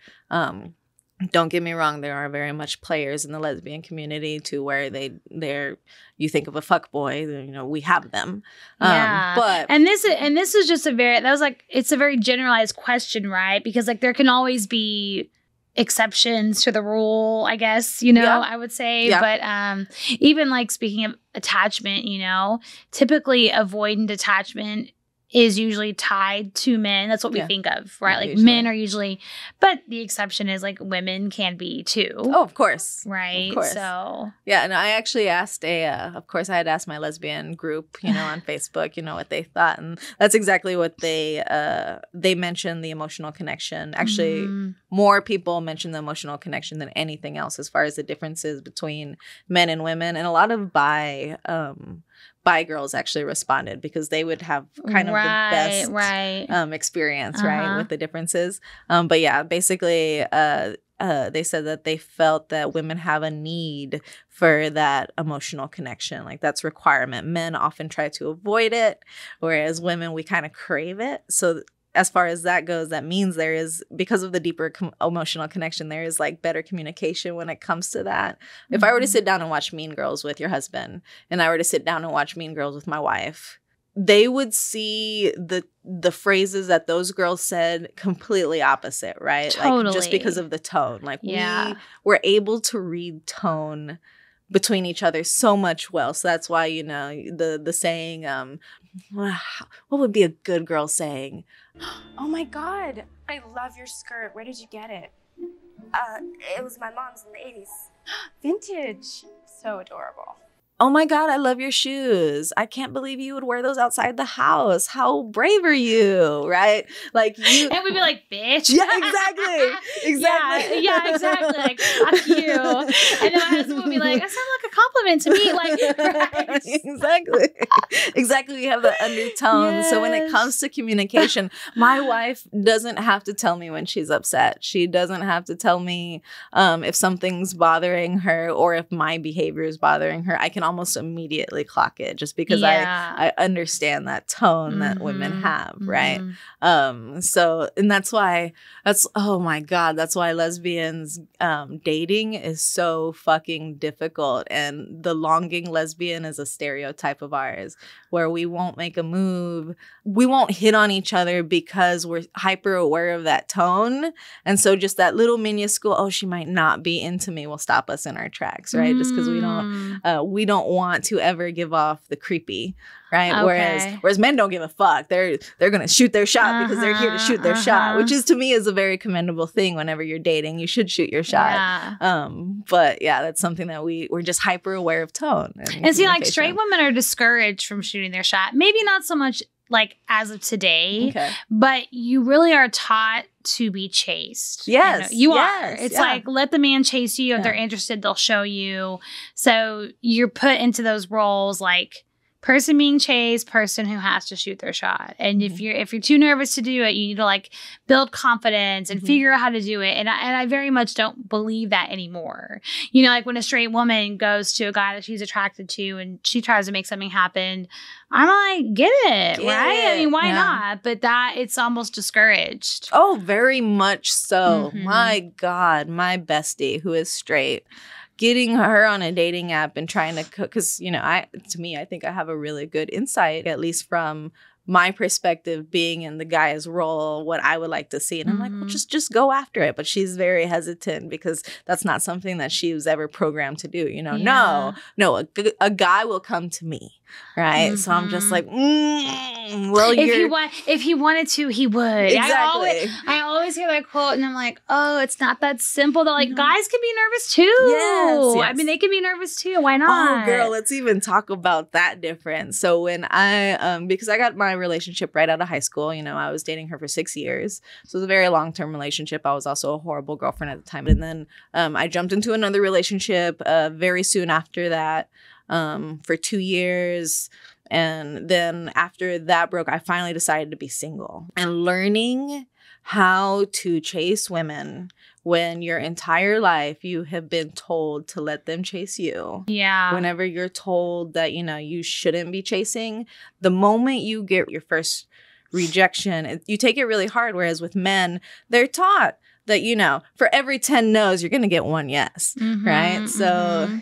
Don't get me wrong, there are very much players in the lesbian community to where they're you think of a fuckboy, you know, we have them. But this is just it's a very generalized question, right? Because like there can always be exceptions to the rule, I guess, you know, I would say. But even like speaking of attachment, you know, typically avoidant attachment is usually tied to men. That's what we think of, right? Like usually. Men are usually, but the exception is like women can be too. Oh, of course. Right. Of course. So. Yeah. And I actually asked of course I had asked my lesbian group, you know, on Facebook, you know, what they thought. And that's exactly what they mentioned, the emotional connection. Actually, more people mention the emotional connection than anything else as far as the differences between men and women. And a lot of bi girls actually responded because they would have kind of the best experience, right, with the differences. But yeah, basically, they said that they felt that women have a need for that emotional connection. Like that's requirement. Men often try to avoid it, whereas women, we kind of crave it. So as far as that goes, that means there is, because of the deeper emotional connection, there is like better communication when it comes to that. Mm-hmm. If I were to sit down and watch Mean Girls with your husband, and I were to sit down and watch Mean Girls with my wife, they would see the phrases that those girls said completely opposite, right? Totally. Like just because of the tone. Like we were able to read tone between each other so much well. So that's why, you know, the saying, what would be a good girl saying? Oh my God, I love your skirt. Where did you get it? It was my mom's in the 80s. Vintage. So adorable. Oh my God, I love your shoes. I can't believe you would wear those outside the house. How brave are you, right? Like you. And we'd be like, bitch. Yeah, exactly. Yeah, exactly. Like, fuck you. And then my husband would be like, that sounded like a compliment to me. Like, right? Exactly. We have the undertone. Yes. So when it comes to communication, my wife doesn't have to tell me when she's upset. She doesn't have to tell me if something's bothering her or if my behavior is bothering her. I can almost immediately clock it just because I understand that tone that women have, right? So, and that's why oh my God, that's why lesbians dating is so fucking difficult. And the longing lesbian is a stereotype of ours where we won't make a move. We won't hit on each other because we're hyper aware of that tone. And so just that little minuscule, oh, she might not be into me will stop us in our tracks, right? Just because we don't want to ever give off the creepy, right? Okay. Whereas men don't give a fuck. They're going to shoot their shot because they're here to shoot their shot, which is to me is a very commendable thing. Whenever you're dating, you should shoot your shot. Yeah. But yeah, that's something that we're just hyper aware of tone. And see, like straight women are discouraged from shooting their shot. Maybe not so much like as of today, but you really are taught to be chased. Yes. You are. It's like, let the man chase you. If they're interested, they'll show you. So you're put into those roles like person being chased, person who has to shoot their shot. And if you're too nervous to do it, you need to like build confidence and figure out how to do it. And I very much don't believe that anymore. You know, like when a straight woman goes to a guy that she's attracted to and she tries to make something happen, I'm like, get it, right? I mean, why not? But that it's almost discouraged. Oh, very much so. My God, my bestie who is straight, getting her on a dating app and trying to cook, because, you know, I think I have a really good insight, at least from my perspective, being in the guy's role, what I would like to see. And I'm like, well, just go after it. But she's very hesitant because that's not something that she was ever programmed to do. You know, no, a guy will come to me. Right. So I'm just like, well, if he wanted to, he would. Exactly. I always hear that quote and I'm like, oh, it's not that simple. They're like, guys can be nervous too. Yes. I mean, they can be nervous too. Why not? Oh, girl, let's even talk about that difference. So when I, because I got my relationship right out of high school, you know, I was dating her for 6 years. So it was a very long-term relationship. I was also a horrible girlfriend at the time. And then I jumped into another relationship very soon after that. For 2 years. And then after that broke, I finally decided to be single. And learning how to chase women when your entire life you have been told to let them chase you. Yeah. Whenever you're told that, you know, you shouldn't be chasing, the moment you get your first rejection, you take it really hard. Whereas with men, they're taught that, you know, for every 10 no's, you're going to get one yes. Right? So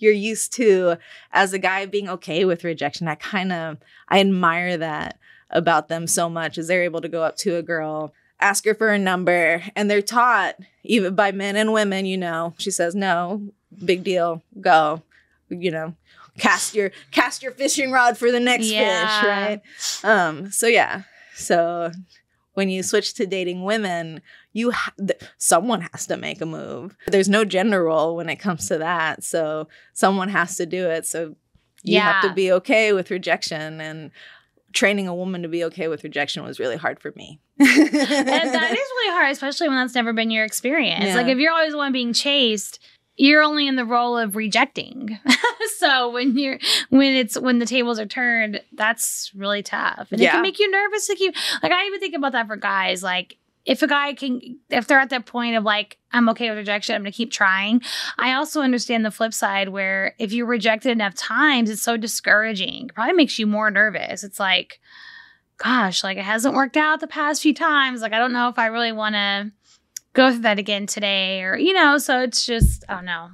you're used to, as a guy, being okay with rejection. I admire that about them so much, is they're able to go up to a girl, ask her for a number, and they're taught, even by men and women, you know, she says no, big deal, go, you know, cast your fishing rod for the next fish, right? So when you switch to dating women, someone has to make a move. There's no gender role when it comes to that. So someone has to do it. So you have to be okay with rejection. And training a woman to be okay with rejection was really hard for me. And that is really hard, especially when that's never been your experience. Yeah. Like if you're always the one being chased, you're only in the role of rejecting. So when the tables are turned, that's really tough. And it can make you nervous to keep, like, I even think about that for guys. Like if they're at that point of like, I'm okay with rejection, I'm going to keep trying. I also understand the flip side where if you're rejected enough times, it's so discouraging. It probably makes you more nervous. It's like, gosh, like it hasn't worked out the past few times. Like, I don't know if I really want to go through that again today, or, so it's just, I don't know.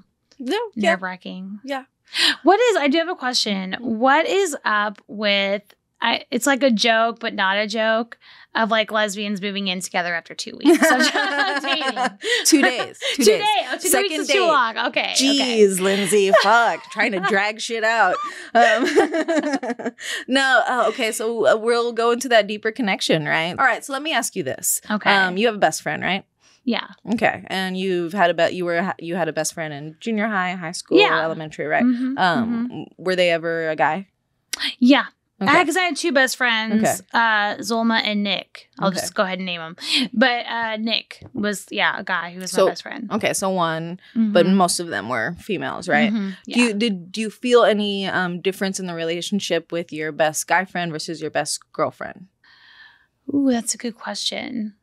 Nerve wracking. Yeah. I do have a question. What is up with, it's like a joke, but not a joke, of like lesbians moving in together after 2 weeks. So dating. 2 days. 2 days. Oh, 2 weeks is too long. Okay. Jeez, Lyndsey, fuck. Trying to drag shit out. No. Okay. So we'll go into that deeper connection, right? All right. So let me ask you this. Okay. You have a best friend, right? Yeah. Okay. And you had a best friend in junior high school, elementary, right? Mm-hmm. Were they ever a guy? Yeah. Okay. Because I had two best friends, Zulma and Nick. I'll just go ahead and name them. But Nick was, a guy who was my best friend. Okay, so one, but most of them were females, right? Mm-hmm. Yeah. Do you feel any difference in the relationship with your best guy friend versus your best girlfriend? Ooh, that's a good question.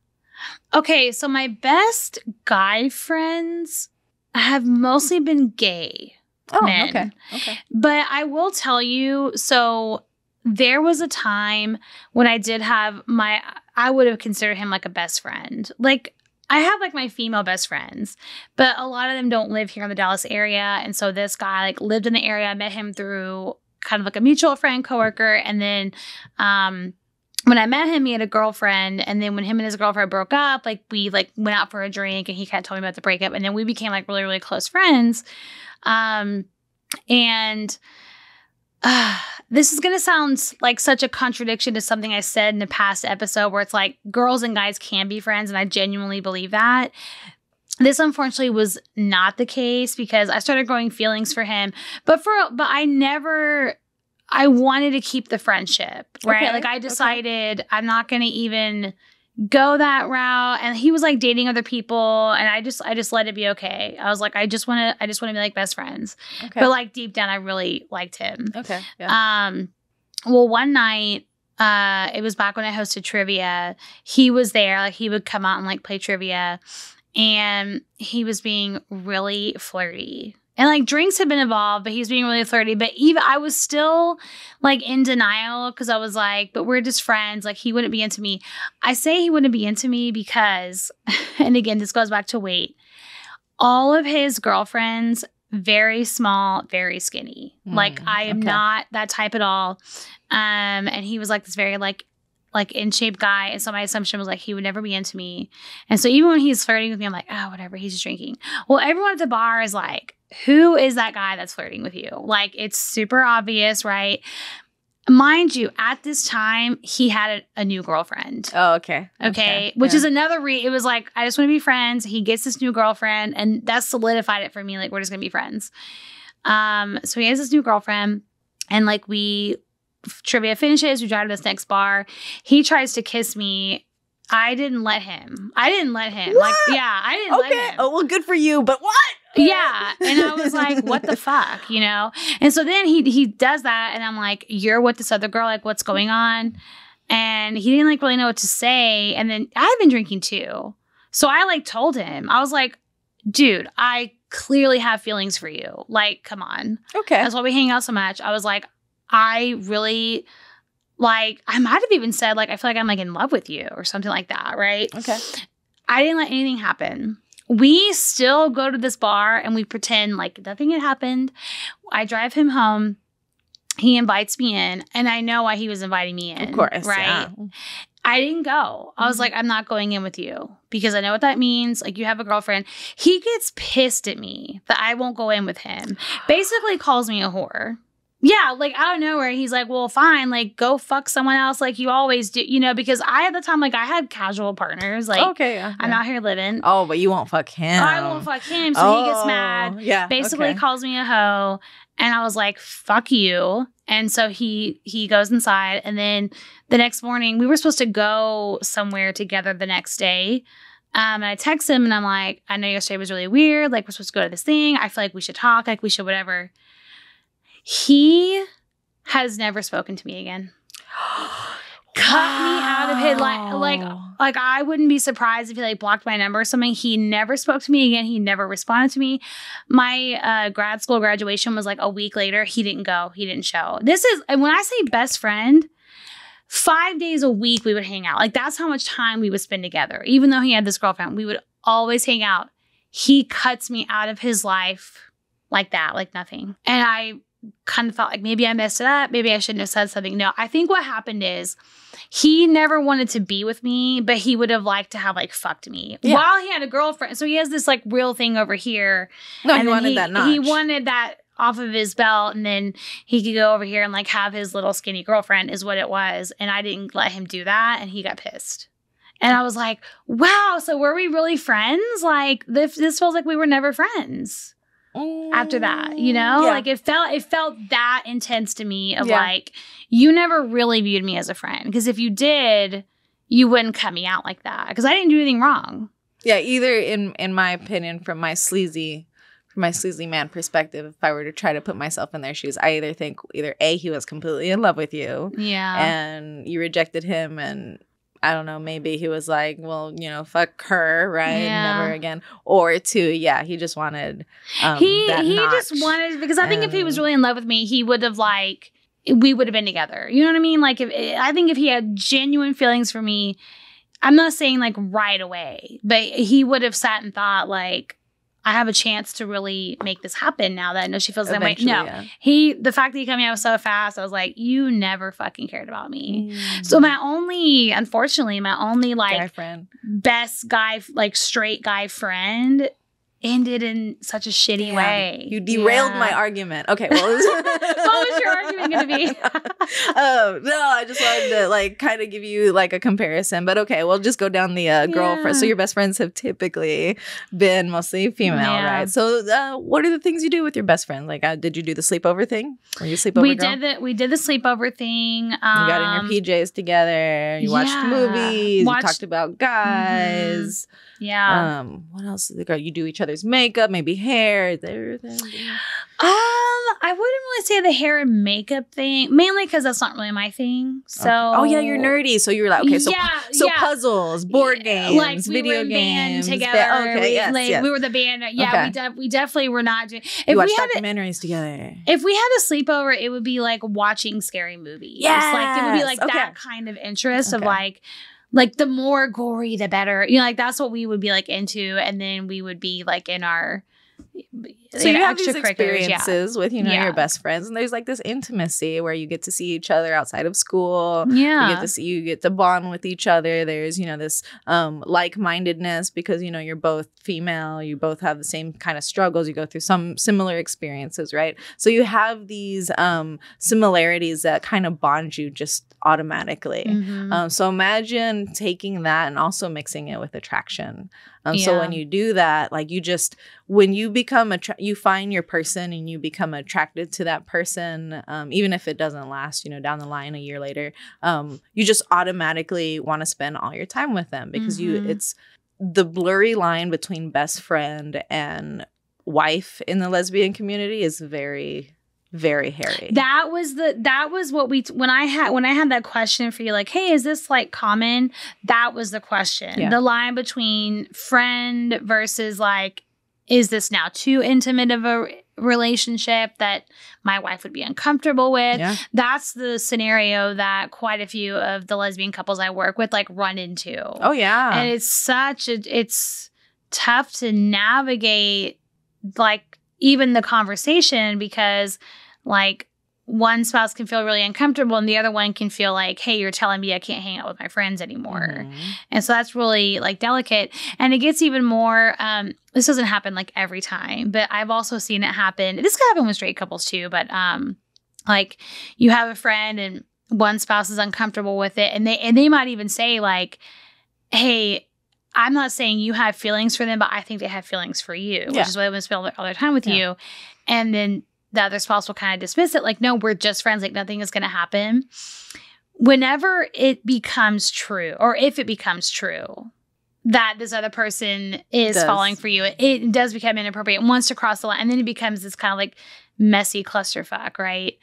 Okay, so my best guy friends have mostly been gay men. Okay. But I will tell you, so there was a time when I did have I would have considered him like a best friend. Like, I have like my female best friends, but a lot of them don't live here in the Dallas area. And so this guy like lived in the area. I met him through kind of like a mutual friend, coworker. And then when I met him, he had a girlfriend. And then when him and his girlfriend broke up, like we like went out for a drink and he kind of told me about the breakup. And then we became like really, really close friends. This is going to sound like such a contradiction to something I said in a past episode where it's like girls and guys can be friends. And I genuinely believe that. This unfortunately was not the case because I started growing feelings for him, but I wanted to keep the friendship, right? Okay, like I decided I'm not going to even go that route. And he was like dating other people, and I just let it be okay. I was like, I just want to be like best friends. Okay. But like deep down, I really liked him. Okay. Yeah. Well, one night, it was back when I hosted trivia. He was there. Like he would come out and like play trivia, and he was being really flirty. And like drinks had been involved, but he was being really flirty. But even I was still like in denial because I was like, but we're just friends. Like he wouldn't be into me. I say he wouldn't be into me because, and again, this goes back to weight. All of his girlfriends, very small, very skinny. Like I am not that type at all. And he was like this very like in shape guy. And so my assumption was like, he would never be into me. And so even when he's flirting with me, I'm like, oh, whatever, he's just drinking. Well, everyone at the bar is like, who is that guy that's flirting with you? Like, it's super obvious, right? Mind you, at this time, he had a new girlfriend. Oh, okay. Which is another it was like, I just want to be friends. He gets this new girlfriend, and that solidified it for me. Like, we're just going to be friends. So he has this new girlfriend, and like trivia finishes, we drive to this next bar. He tries to kiss me. I didn't let him. What? Like, yeah, I didn't let him. Oh, well, good for you, but what? Yeah. And I was like, what the fuck, And so then he does that, and I'm like, you're with this other girl, like, what's going on? And he didn't like really know what to say. And then I've been drinking too. So I like told him, I was like, dude, I clearly have feelings for you. Like, come on. Okay. That's why we hang out so much. I was like, I really, like, I might have even said, like, I feel like I'm, like, in love with you or something like that, right? Okay. I didn't let anything happen. We still go to this bar and we pretend like nothing had happened. I drive him home. He invites me in, and I know why he was inviting me in. Of course, right? Yeah. I didn't go. I was like, I'm not going in with you because I know what that means. Like, you have a girlfriend. He gets pissed at me that I won't go in with him. Basically calls me a whore. Yeah, like, out of nowhere, he's like, well, fine, like, go fuck someone else like you always do, because at the time, like, I had casual partners. Like, I'm out here living. Oh, but you won't fuck him. I won't fuck him, so he gets mad. Yeah, basically calls me a hoe, and I was like, fuck you. And so he goes inside. And then the next morning, we were supposed to go somewhere together the next day. And I text him and I'm like, I know yesterday was really weird. Like, we're supposed to go to this thing. I feel like we should talk. Like, we should whatever. He has never spoken to me again. Cut me out of his like I wouldn't be surprised if he like blocked my number or something. He never spoke to me again. He never responded to me. My grad school graduation was like a week later. He didn't go. He didn't show. This is, and when I say best friend, 5 days a week we would hang out. Like, that's how much time we would spend together. Even though he had this girlfriend, we would always hang out. He cuts me out of his life like that, like nothing. And I kind of felt like maybe I messed it up. Maybe I shouldn't have said something. No, I think what happened is he never wanted to be with me, but he would have liked to have like fucked me while he had a girlfriend. So he has this like real thing over here. No, he wanted that notch. He wanted that off of his belt, and then he could go over here and like have his little skinny girlfriend is what it was. And I didn't let him do that, and he got pissed. And I was like, wow, so were we really friends? Like, this feels like we were never friends. After that, you know, like it felt that intense to me of like, you never really viewed me as a friend, because if you did, you wouldn't cut me out like that, because I didn't do anything wrong. Yeah, either in my opinion, from my sleazy man perspective, if I were to try to put myself in their shoes, I either think A, he was completely in love with you, and you rejected him, and I don't know, maybe he was like, well, you know, fuck her, right? Never again. Or 2, he just wanted he just wanted, because I think if he was really in love with me, he would have like, we would have been together. You know what I mean? Like, I think if he had genuine feelings for me, I'm not saying like right away, but he would have sat and thought like, I have a chance to really make this happen now that I know she feels the same way. No, the fact that he cut me out so fast, I was like, you never fucking cared about me. So unfortunately, my only like guy friend, best guy, like straight guy friend ended in such a shitty way. You derailed my argument. Okay, well, what was your argument going to be? No, I just wanted to like kind of give you like a comparison. But okay, we'll just go down the girlfriend. So your best friends have typically been mostly female, right? So what are the things you do with your best friend? Like, did you do the sleepover thing? Were you sleepover girl? We did the sleepover thing. You got in your PJs together. You watched movies. You talked about guys. Yeah. What else did the girl? You do each other's makeup, maybe hair. I wouldn't really say the hair and makeup thing, mainly because that's not really my thing. So, you're nerdy. So you were like, okay, so puzzles, board games, like video games together. We were the band. We definitely were not doing. We watched documentaries together. If we had a sleepover, it would be like watching scary movies. Yes, like it would be like that kind of interest of like the more gory, the better. You know, like that's what we would be like into. And then we would be like in our So you have these experiences with, your best friends, and there's like this intimacy where you get to see each other outside of school. Yeah. You get to bond with each other. There's, this like-mindedness because, you're both female. You both have the same kind of struggles. You go through some similar experiences, right? So you have these similarities that kind of bond you just automatically. Mm-hmm. So imagine taking that and also mixing it with attraction. So when you do that, like when you become you find your person and you become attracted to that person, even if it doesn't last, down the line a year later, you just automatically want to spend all your time with them because it's the blurry line between best friend and wife in the lesbian community is very, very hairy. That was what when I had that question for you, like, hey, is this like common? That was the question. Yeah. The line between friend versus like, is this now too intimate of a relationship that my wife would be uncomfortable with? Yeah. That's the scenario that quite a few of the lesbian couples I work with like run into. Oh yeah. And it's tough to navigate like even the conversation because like one spouse can feel really uncomfortable and the other one can feel like, hey, you're telling me I can't hang out with my friends anymore. And so that's really like delicate. And it gets even more, this doesn't happen like every time, but I've also seen it happen. This could happen with straight couples too, but like you have a friend and one spouse is uncomfortable with it and they might even say like, hey, I'm not saying you have feelings for them, but I think they have feelings for you, which is why I want to spend all their time with you. And then the other spouse will kind of dismiss it. Like, no, we're just friends. Like, nothing is going to happen. Whenever it becomes true, or if it becomes true, that this other person is falling for you, it does become inappropriate and wants to cross the line. And then it becomes this kind of like messy clusterfuck, right?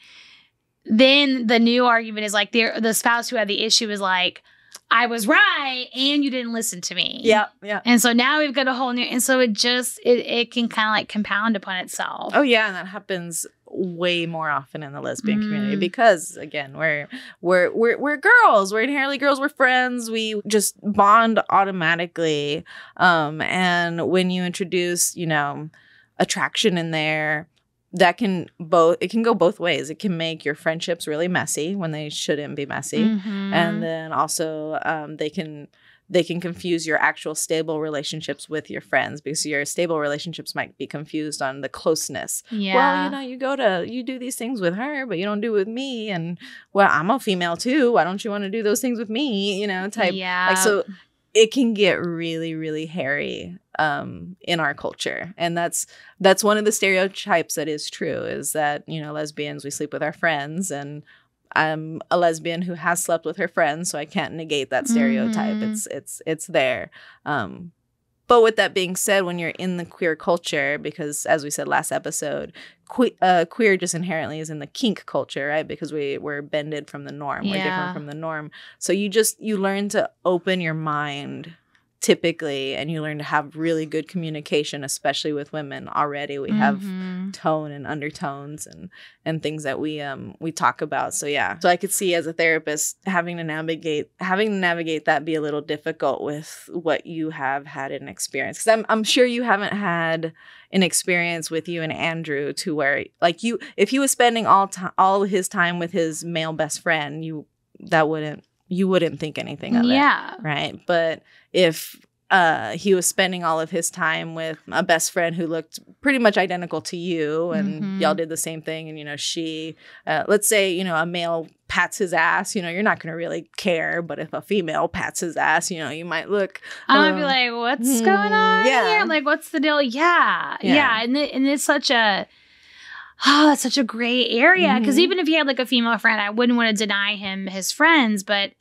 Then the new argument is like the spouse who had the issue is like, I was right and you didn't listen to me. Yeah, yeah. And so now we've got a whole new, and so it can kind of like compound upon itself. Oh yeah, and that happens way more often in the lesbian community because again, we're girls, we're inherently girls, we're friends, we just bond automatically. And when you introduce, attraction in there, that can go both ways. It can make your friendships really messy when they shouldn't be messy. And then also they can confuse your actual stable relationships with your friends, because your stable relationships might be confused on the closeness. Yeah. Well, you do these things with her, but you don't do it with me. And well, I'm a female too. Why don't you want to do those things with me? Type. Yeah. Like, so it can get really, really hairy in our culture. And that's one of the stereotypes that is true, is that, lesbians, we sleep with our friends, and I'm a lesbian who has slept with her friends, so I can't negate that stereotype. It's there. But with that being said, when you're in the queer culture, because as we said last episode, queer just inherently is in the kink culture, right? Because we're bended from the norm. Yeah. We're different from the norm. So you learn to open your mind typically, and you learn to have really good communication, especially with women. Already we have tone and undertones and things that we talk about. So yeah, so I could see as a therapist having to navigate that be a little difficult with what you have had an experience, because I'm sure you haven't had an experience with you and Andrew to where, like, if he was spending all his time with his male best friend, you wouldn't think anything of it, right? But if he was spending all of his time with a best friend who looked pretty much identical to you, and y'all did the same thing, and she, let's say, a male pats his ass, you're not going to really care, but if a female pats his ass, you might look. I might be like, what's going on here? Like, what's the deal? Yeah. And it's such a. Oh, that's such a gray area. Because even if he had like a female friend, I wouldn't want to deny him his friends. But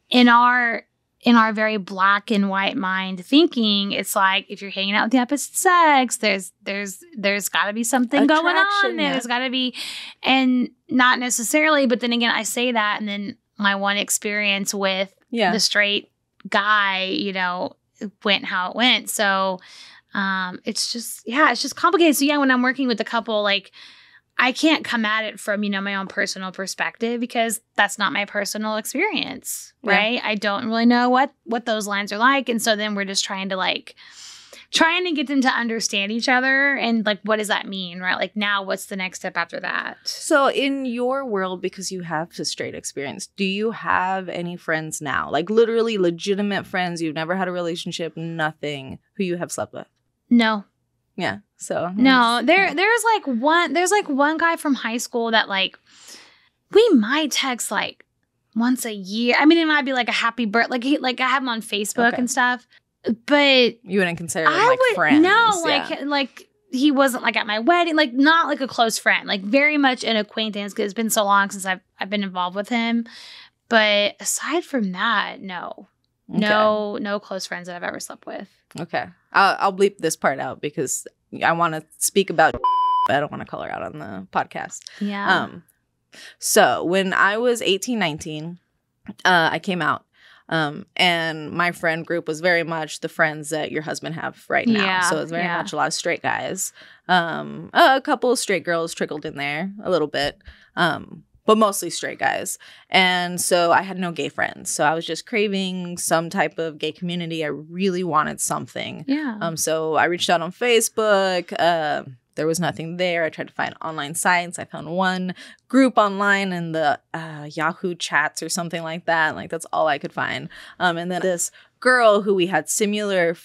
in our very black and white mind thinking, it's like, if you're hanging out with the opposite sex, there's got to be something going on there. There's got to be, and not necessarily. But then again, I say that, and then my one experience with the straight guy, went how it went. So it's just complicated. So when I'm working with a couple, like, I can't come at it from, my own personal perspective, because that's not my personal experience, right? I don't really know what those lines are like. And so then we're just trying to get them to understand each other, and like, what does that mean, right? Like, now what's the next step after that? So in your world, because you have the straight experience, do you have any friends now? Like, literally legitimate friends, you've never had a relationship, nothing, who you have slept with? No. Yeah. So no, there's one guy from high school that, like, we might text like once a year. I mean, it might be like a happy birthday, like I have him on Facebook and stuff. But you wouldn't consider them friends. No, like he wasn't like at my wedding, like not like a close friend, like very much an acquaintance, because it's been so long since I've been involved with him. But aside from that, no. Okay. No close friends that I've ever slept with. Okay. I'll bleep this part out because I want to speak about I don't want to call her out on the podcast. Yeah. So when I was 18, 19, I came out. And my friend group was very much the friends that your husband have right now. Yeah, so it's very much a lot of straight guys. A couple of straight girls trickled in there a little bit. But mostly straight guys. And so I had no gay friends. So I was just craving some type of gay community. I really wanted something. Yeah. So I reached out on Facebook. There was nothing there. I tried to find online sites. I found one group online in the Yahoo chats or something like that. Like, that's all I could find. And then this girl who we had similar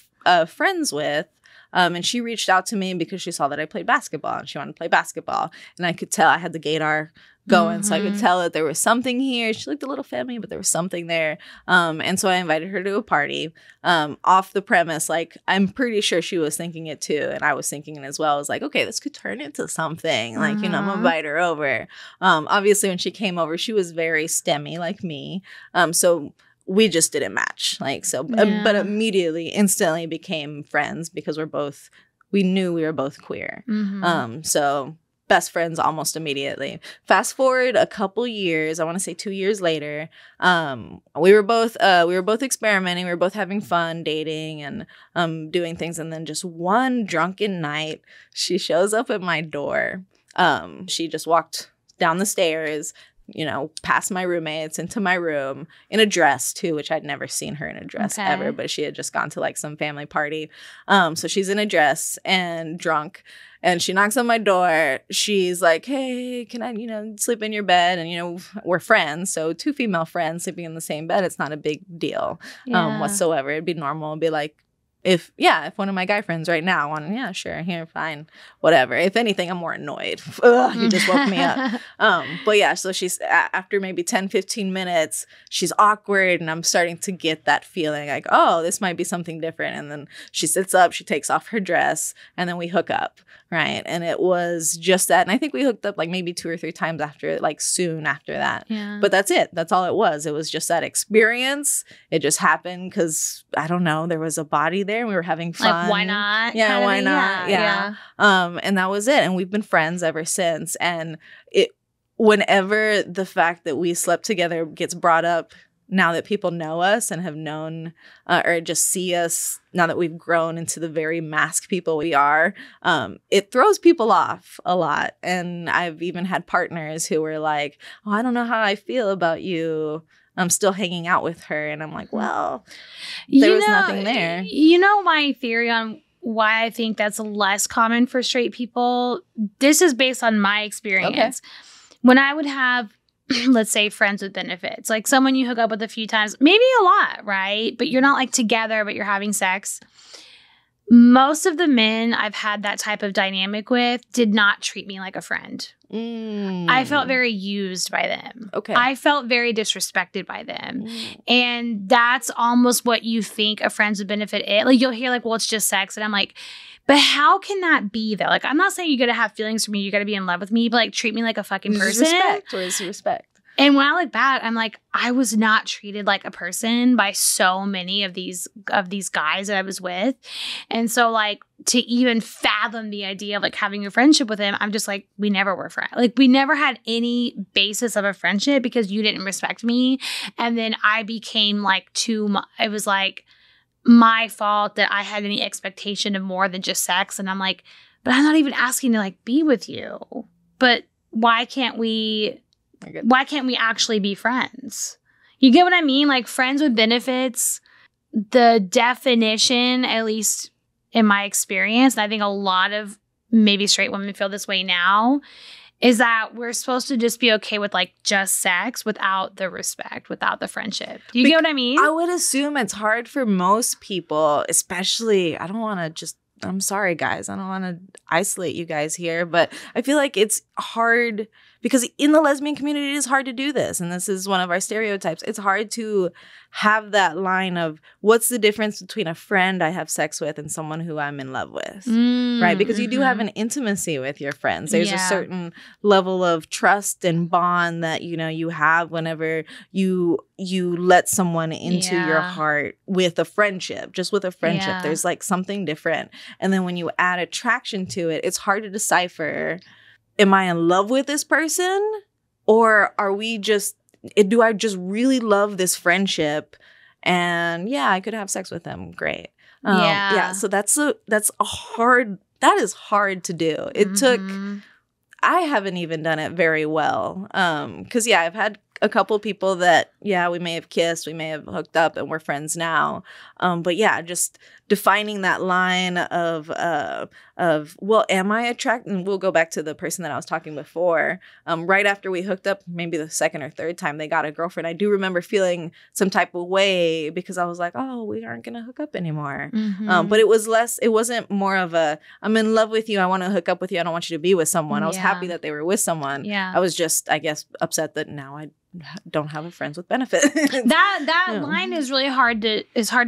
friends with, And she reached out to me because she saw that I played basketball and she wanted to play basketball. And I could tell I had the gaydar going. So I could tell that there was something here. She looked a little femmy, but there was something there. And so I invited her to a party off the premise. Like, I'm pretty sure she was thinking it too. And I was thinking it as well. I was like, okay, this could turn into something. Like, I'm going to invite her over. Obviously, when she came over, she was very STEMmy like me. So we just didn't match. Like, so, but immediately, instantly became friends because we knew we were both queer. So best friends almost immediately. Fast forward a couple years, I want to say 2 years later, we were both experimenting. We were both having fun, dating and doing things. And then just one drunken night, she shows up at my door. She just walked down the stairs, past my roommates into my room in a dress too, which I'd never seen her in a dress ever, but she had just gone to like some family party. So she's in a dress and drunk. And she knocks on my door. She's like, hey, can I, sleep in your bed? And, we're friends. So 2 female friends sleeping in the same bed, it's not a big deal whatsoever. It'd be normal. It'd be like, if one of my guy friends right now want, sure, here, fine, whatever. If anything, I'm more annoyed. Ugh, you just woke me up. But yeah, so she's, after maybe 10, 15 minutes, she's awkward and I'm starting to get that feeling like, oh, this might be something different. And then she sits up, she takes off her dress, and then we hook up, right? And it was just that. And I think we hooked up like maybe 2 or 3 times after, like soon after that. Yeah. But that's it. That's all it was. It was just that experience. It just happened because, I don't know, there was a body there and we were having fun. Like, why not? Yeah, why not? Yeah. And that was it. And we've been friends ever since. And whenever the fact that we slept together gets brought up, now that people know us and have known or just see us, now that we've grown into the very masked people we are, it throws people off a lot. And I've even had partners who were like, oh, I don't know how I feel about you. I'm still hanging out with her. And I'm like, well, there was nothing there. My theory on why I think that's less common for straight people, this is based on my experience. Okay. When I would have, let's say, friends with benefits, like someone you hook up with a few times, maybe a lot, right? But you're not like together, but you're having sex. Most of the men I've had that type of dynamic with did not treat me like a friend. I felt very used by them. Okay. I felt very disrespected by them. And that's almost what you think a friends with benefit is. Like, you'll hear like, well, it's just sex. And I'm like, but how can that be though? Like, I'm not saying you got to have feelings for me. You got to be in love with me, but like treat me like a fucking person. Respect. Where's respect? And when I look back, I'm like, I was not treated like a person by so many of these guys that I was with. And so like to even fathom the idea of like having a friendship with him, I'm just like, we never were friends. Like we never had any basis of a friendship because you didn't respect me. And then I became like too much. It was like my fault that I had any expectation of more than just sex. And I'm like, but I'm not even asking to like be with you. But why can't we actually be friends? You get what I mean? Like friends with benefits, the definition, at least in my experience, and I think a lot of maybe straight women feel this way now, is that we're supposed to just be okay with like just sex without the respect, without the friendship. Do you get what I mean? I would assume it's hard for most people, especially, I'm sorry, guys. I don't want to isolate you guys here, but I feel like it's hard because in the lesbian community, it is hard to do this. And this is one of our stereotypes. It's hard to have that line of what's the difference between a friend I have sex with and someone who I'm in love with, right? Because you do have an intimacy with your friends. There's a certain level of trust and bond that, you have whenever you let someone into your heart with a friendship, just with a friendship. Yeah. There's like something different. And then when you add attraction to it, it's hard to decipher, am I in love with this person? Or do I just really love this friendship? And I could have sex with them. Great. So that is hard to do. It took, I haven't even done it very well. Cause I've had a couple people that, we may have kissed, we may have hooked up and we're friends now. But just defining that line of well, am I attracted? And we'll go back to the person that I was talking before. Right after we hooked up, maybe the second or third time they got a girlfriend, I do remember feeling some type of way because I was like, oh, we aren't gonna hook up anymore. But it wasn't more of a, I'm in love with you, I want to hook up with you, I don't want you to be with someone. I was happy that they were with someone. I was just, I guess, upset that now I don't have a friends with benefits. that line is really hard to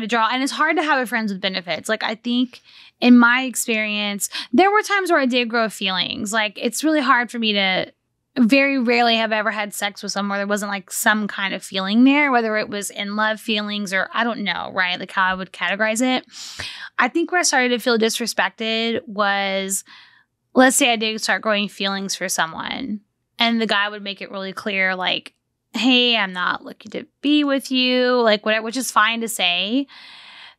draw, and it's hard to have a friends with benefits. Like, I think in my experience, there were times where I did grow feelings. Like, it's really hard for me to, very rarely have I ever had sex with someone where there wasn't like some kind of feeling there, whether it was in love feelings or I don't know, right? Like how I would categorize it. I think where I started to feel disrespected was, let's say I did start growing feelings for someone and the guy would make it really clear, like, hey, I'm not looking to be with you, like whatever, which is fine to say.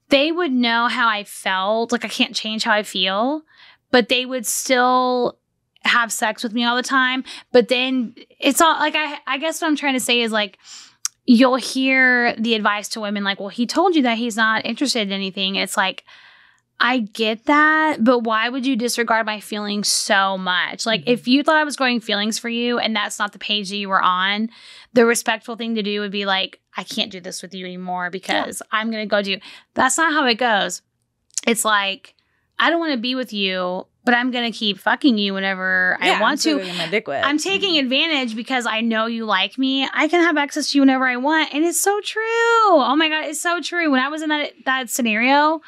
They would know how I felt. Like, I can't change how I feel, but they would still have sex with me all the time. But then it's all like, I guess what I'm trying to say is, like, you'll hear the advice to women like, well, he told you that he's not interested in anything. It's like, I get that, but why would you disregard my feelings so much? Like, if you thought I was growing feelings for you and that's not the page that you were on, the respectful thing to do would be like, I can't do this with you anymore because I'm going to go do. That's not how it goes. It's like, I don't want to be with you, but I'm going to keep fucking you whenever I want to. My dick wet. I'm taking advantage because I know you like me. I can have access to you whenever I want. And it's so true. Oh my God, it's so true. When I was in that scenario,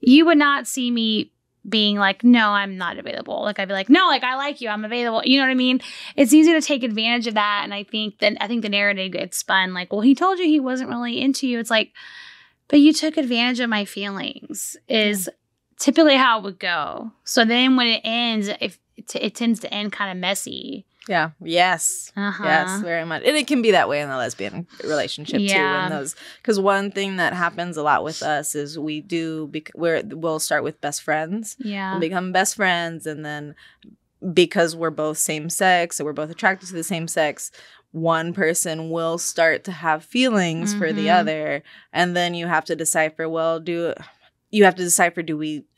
you would not see me being like, no, I'm not available. Like, I'd be like, no, like, I like you, I'm available. You know what I mean? It's easy to take advantage of that. And I think the narrative gets spun like, well, he told you he wasn't really into you. It's like, but you took advantage of my feelings is typically how it would go. So then when it ends, it tends to end kind of messy. Yeah. Yes. Yes, very much. And it can be that way in the lesbian relationship too. Because one thing that happens a lot with us is we'll start with best friends. Yeah. We'll become best friends, and then because we're both same sex, so we're both attracted to the same sex, one person will start to have feelings for the other, and then you have to decipher. Do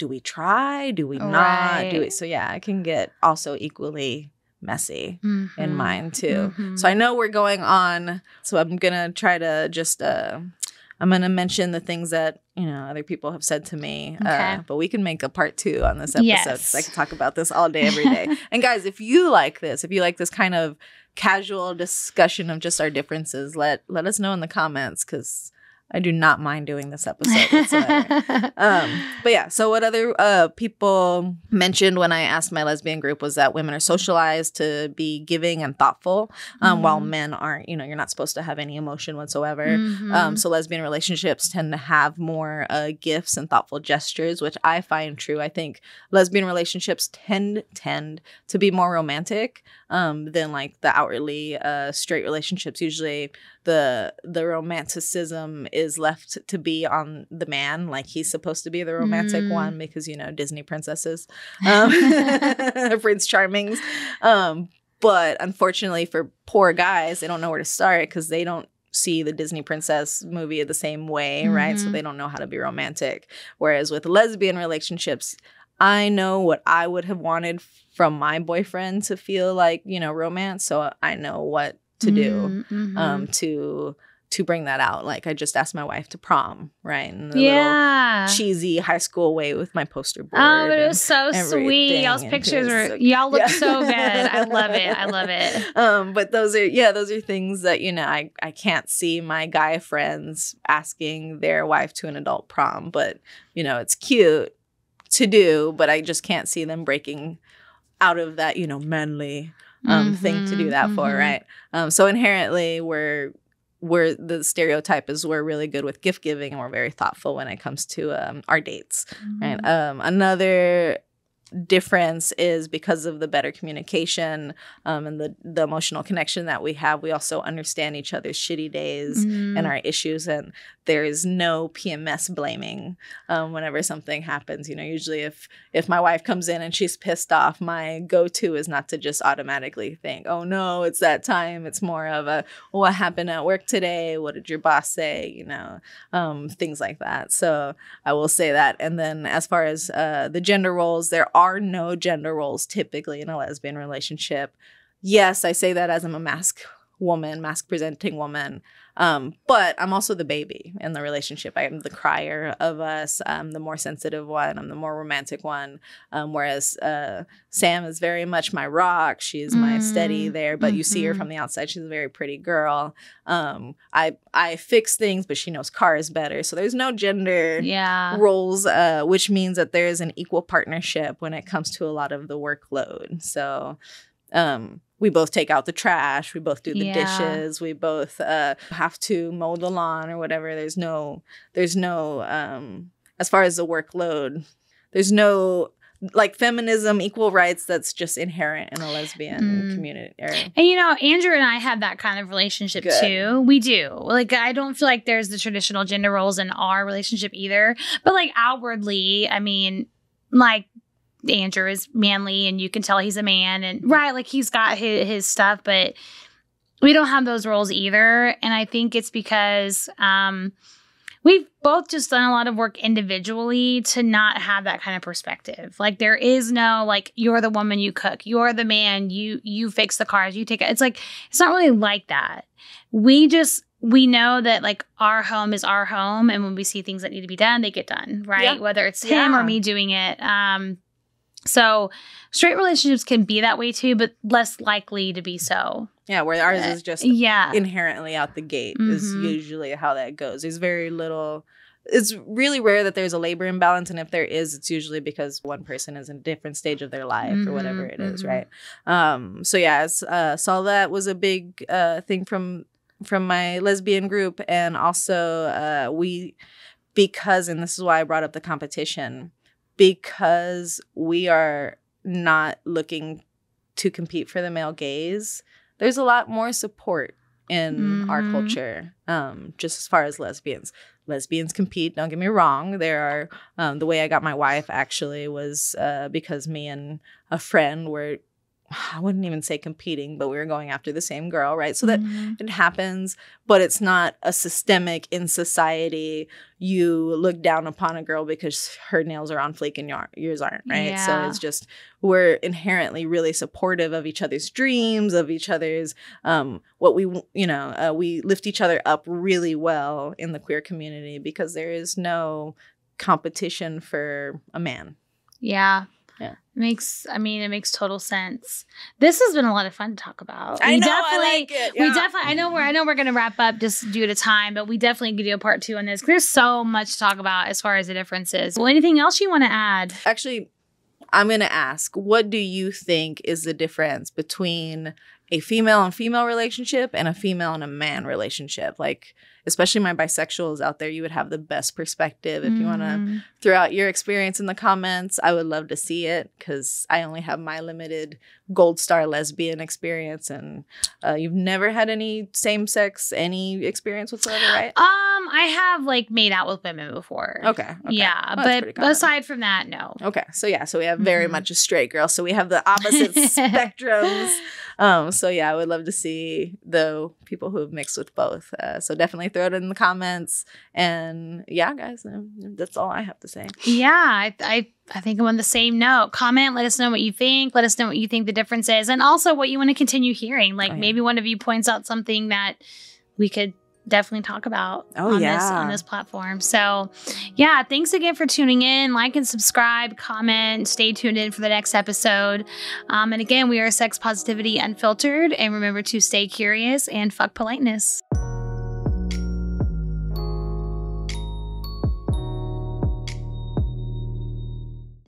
we try? Do we not? Do we? So yeah, it can get also equally messy in mine too. So I know we're going on, so I'm gonna try to just I'm gonna mention the things that other people have said to me, but we can make a part 2 on this episode. I can talk about this all day every day. And guys, if you like this kind of casual discussion of just our differences, let us know in the comments, because I do not mind doing this episode whatsoever. But yeah, so what other people mentioned when I asked my lesbian group was that women are socialized to be giving and thoughtful, while men aren't. You're not supposed to have any emotion whatsoever. So lesbian relationships tend to have more gifts and thoughtful gestures, which I find true. I think lesbian relationships tend to be more romantic than like the outwardly straight relationships. Usually the romanticism is left to be on the man, like he's supposed to be the romantic one because Disney princesses, Prince Charmings, but unfortunately for poor guys, they don't know where to start because they don't see the Disney princess movie the same way, right? So they don't know how to be romantic. Whereas with lesbian relationships, I know what I would have wanted from my boyfriend to feel like, romance. So I know what to do to bring that out. Like, I just asked my wife to prom, right? In the little cheesy high school way with my poster board. Oh, but it was so sweet. Y'all's pictures y'all look so good. I love it. But those are things that, I can't see my guy friends asking their wife to an adult prom, but, it's cute to do, but I just can't see them breaking out of that, manly thing to do that for, right? So inherently we're the stereotype is we're really good with gift giving and we're very thoughtful when it comes to our dates, right? Another difference is because of the better communication and the emotional connection that we have. We also understand each other's shitty days and our issues, and there is no PMS blaming whenever something happens. You know, usually if my wife comes in and she's pissed off, my go-to is not to just automatically think, oh no, it's that time. It's more of a, what happened at work today? What did your boss say? You know, things like that. So I will say that. And then as far as the gender roles, there are no gender roles typically in a lesbian relationship. Yes, I say that as I'm a mask presenting woman. But I'm also the baby in the relationship. I am the crier of us. I'm the more sensitive one. I'm the more romantic one. Whereas Sam is very much my rock. She is my steady there. But you see her from the outside. She's a very pretty girl. I fix things, but she knows cars better. So there's no gender roles, which means that there is an equal partnership when it comes to a lot of the workload. So we both take out the trash. We both do the dishes. We both have to mow the lawn or whatever. There's no, as far as the workload, there's no, like, feminism, equal rights that's just inherent in a lesbian community. And, you know, Andrew and I have that kind of relationship too. We do. Like, I don't feel like there's the traditional gender roles in our relationship either. But, like, outwardly, I mean, like, Andrew is manly and you can tell he's a man, and like he's got his stuff, but we don't have those roles either. And I think it's because we've both just done a lot of work individually to not have that kind of perspective. Like, there is no, like, you're the woman, you cook, you're the man, you fix the cars, you take it. It's like, it's not really like that. We know that, like, our home is our home, and when we see things that need to be done, they get done, right? Whether it's him or me doing it. So straight relationships can be that way too, but less likely to be so. Yeah, where ours is just inherently out the gate is usually how that goes. There's very little. It's really rare that there's a labor imbalance, and if there is, it's usually because one person is in a different stage of their life or whatever it is, right? So yeah, saw that was a big thing from my lesbian group, and also because, and this is why I brought up the competition, because we are not looking to compete for the male gaze, there's a lot more support in our culture, just as far as lesbians. Lesbians compete, don't get me wrong. There are, the way I got my wife actually was because me and a friend were, I wouldn't even say competing, but we were going after the same girl, right? So that it happens, but it's not a systemic in society. You look down upon a girl because her nails are on fleek and yours aren't, right? Yeah. So it's just, we're inherently really supportive of each other's dreams, of each other's, we lift each other up really well in the queer community because there is no competition for a man. Yeah. Yeah. It makes total sense. This has been a lot of fun to talk about. I like it. Yeah. We definitely, I know we're going to wrap up just due to time, but we definitely could do a part 2 on this. There's so much to talk about as far as the differences. Well, anything else you want to add? Actually, I'm going to ask, what do you think is the difference between a female and female relationship and a female and a man relationship? Like, especially my bisexuals out there, you would have the best perspective. If you want to throw out your experience in the comments, I would love to see it because I only have my limited gold star lesbian experience, and you've never had any same-sex, any experience whatsoever, right? I have, like, made out with women before. Okay. Yeah, well, but aside from that, no. Okay, so we have very much a straight girl, so we have the opposite spectrums. So yeah, I would love to see the people who have mixed with both. So definitely throw it in the comments. And yeah, guys, that's all I have to say. Yeah, I think I'm on the same note. Comment, let us know what you think. Let us know what you think the difference is. And also what you want to continue hearing. Like maybe one of you points out something that we could definitely talk about on this platform. So yeah, thanks again for tuning in. Like and subscribe, comment, stay tuned in for the next episode. And again, we are Sex Positivity Unfiltered. And remember to stay curious and fuck politeness.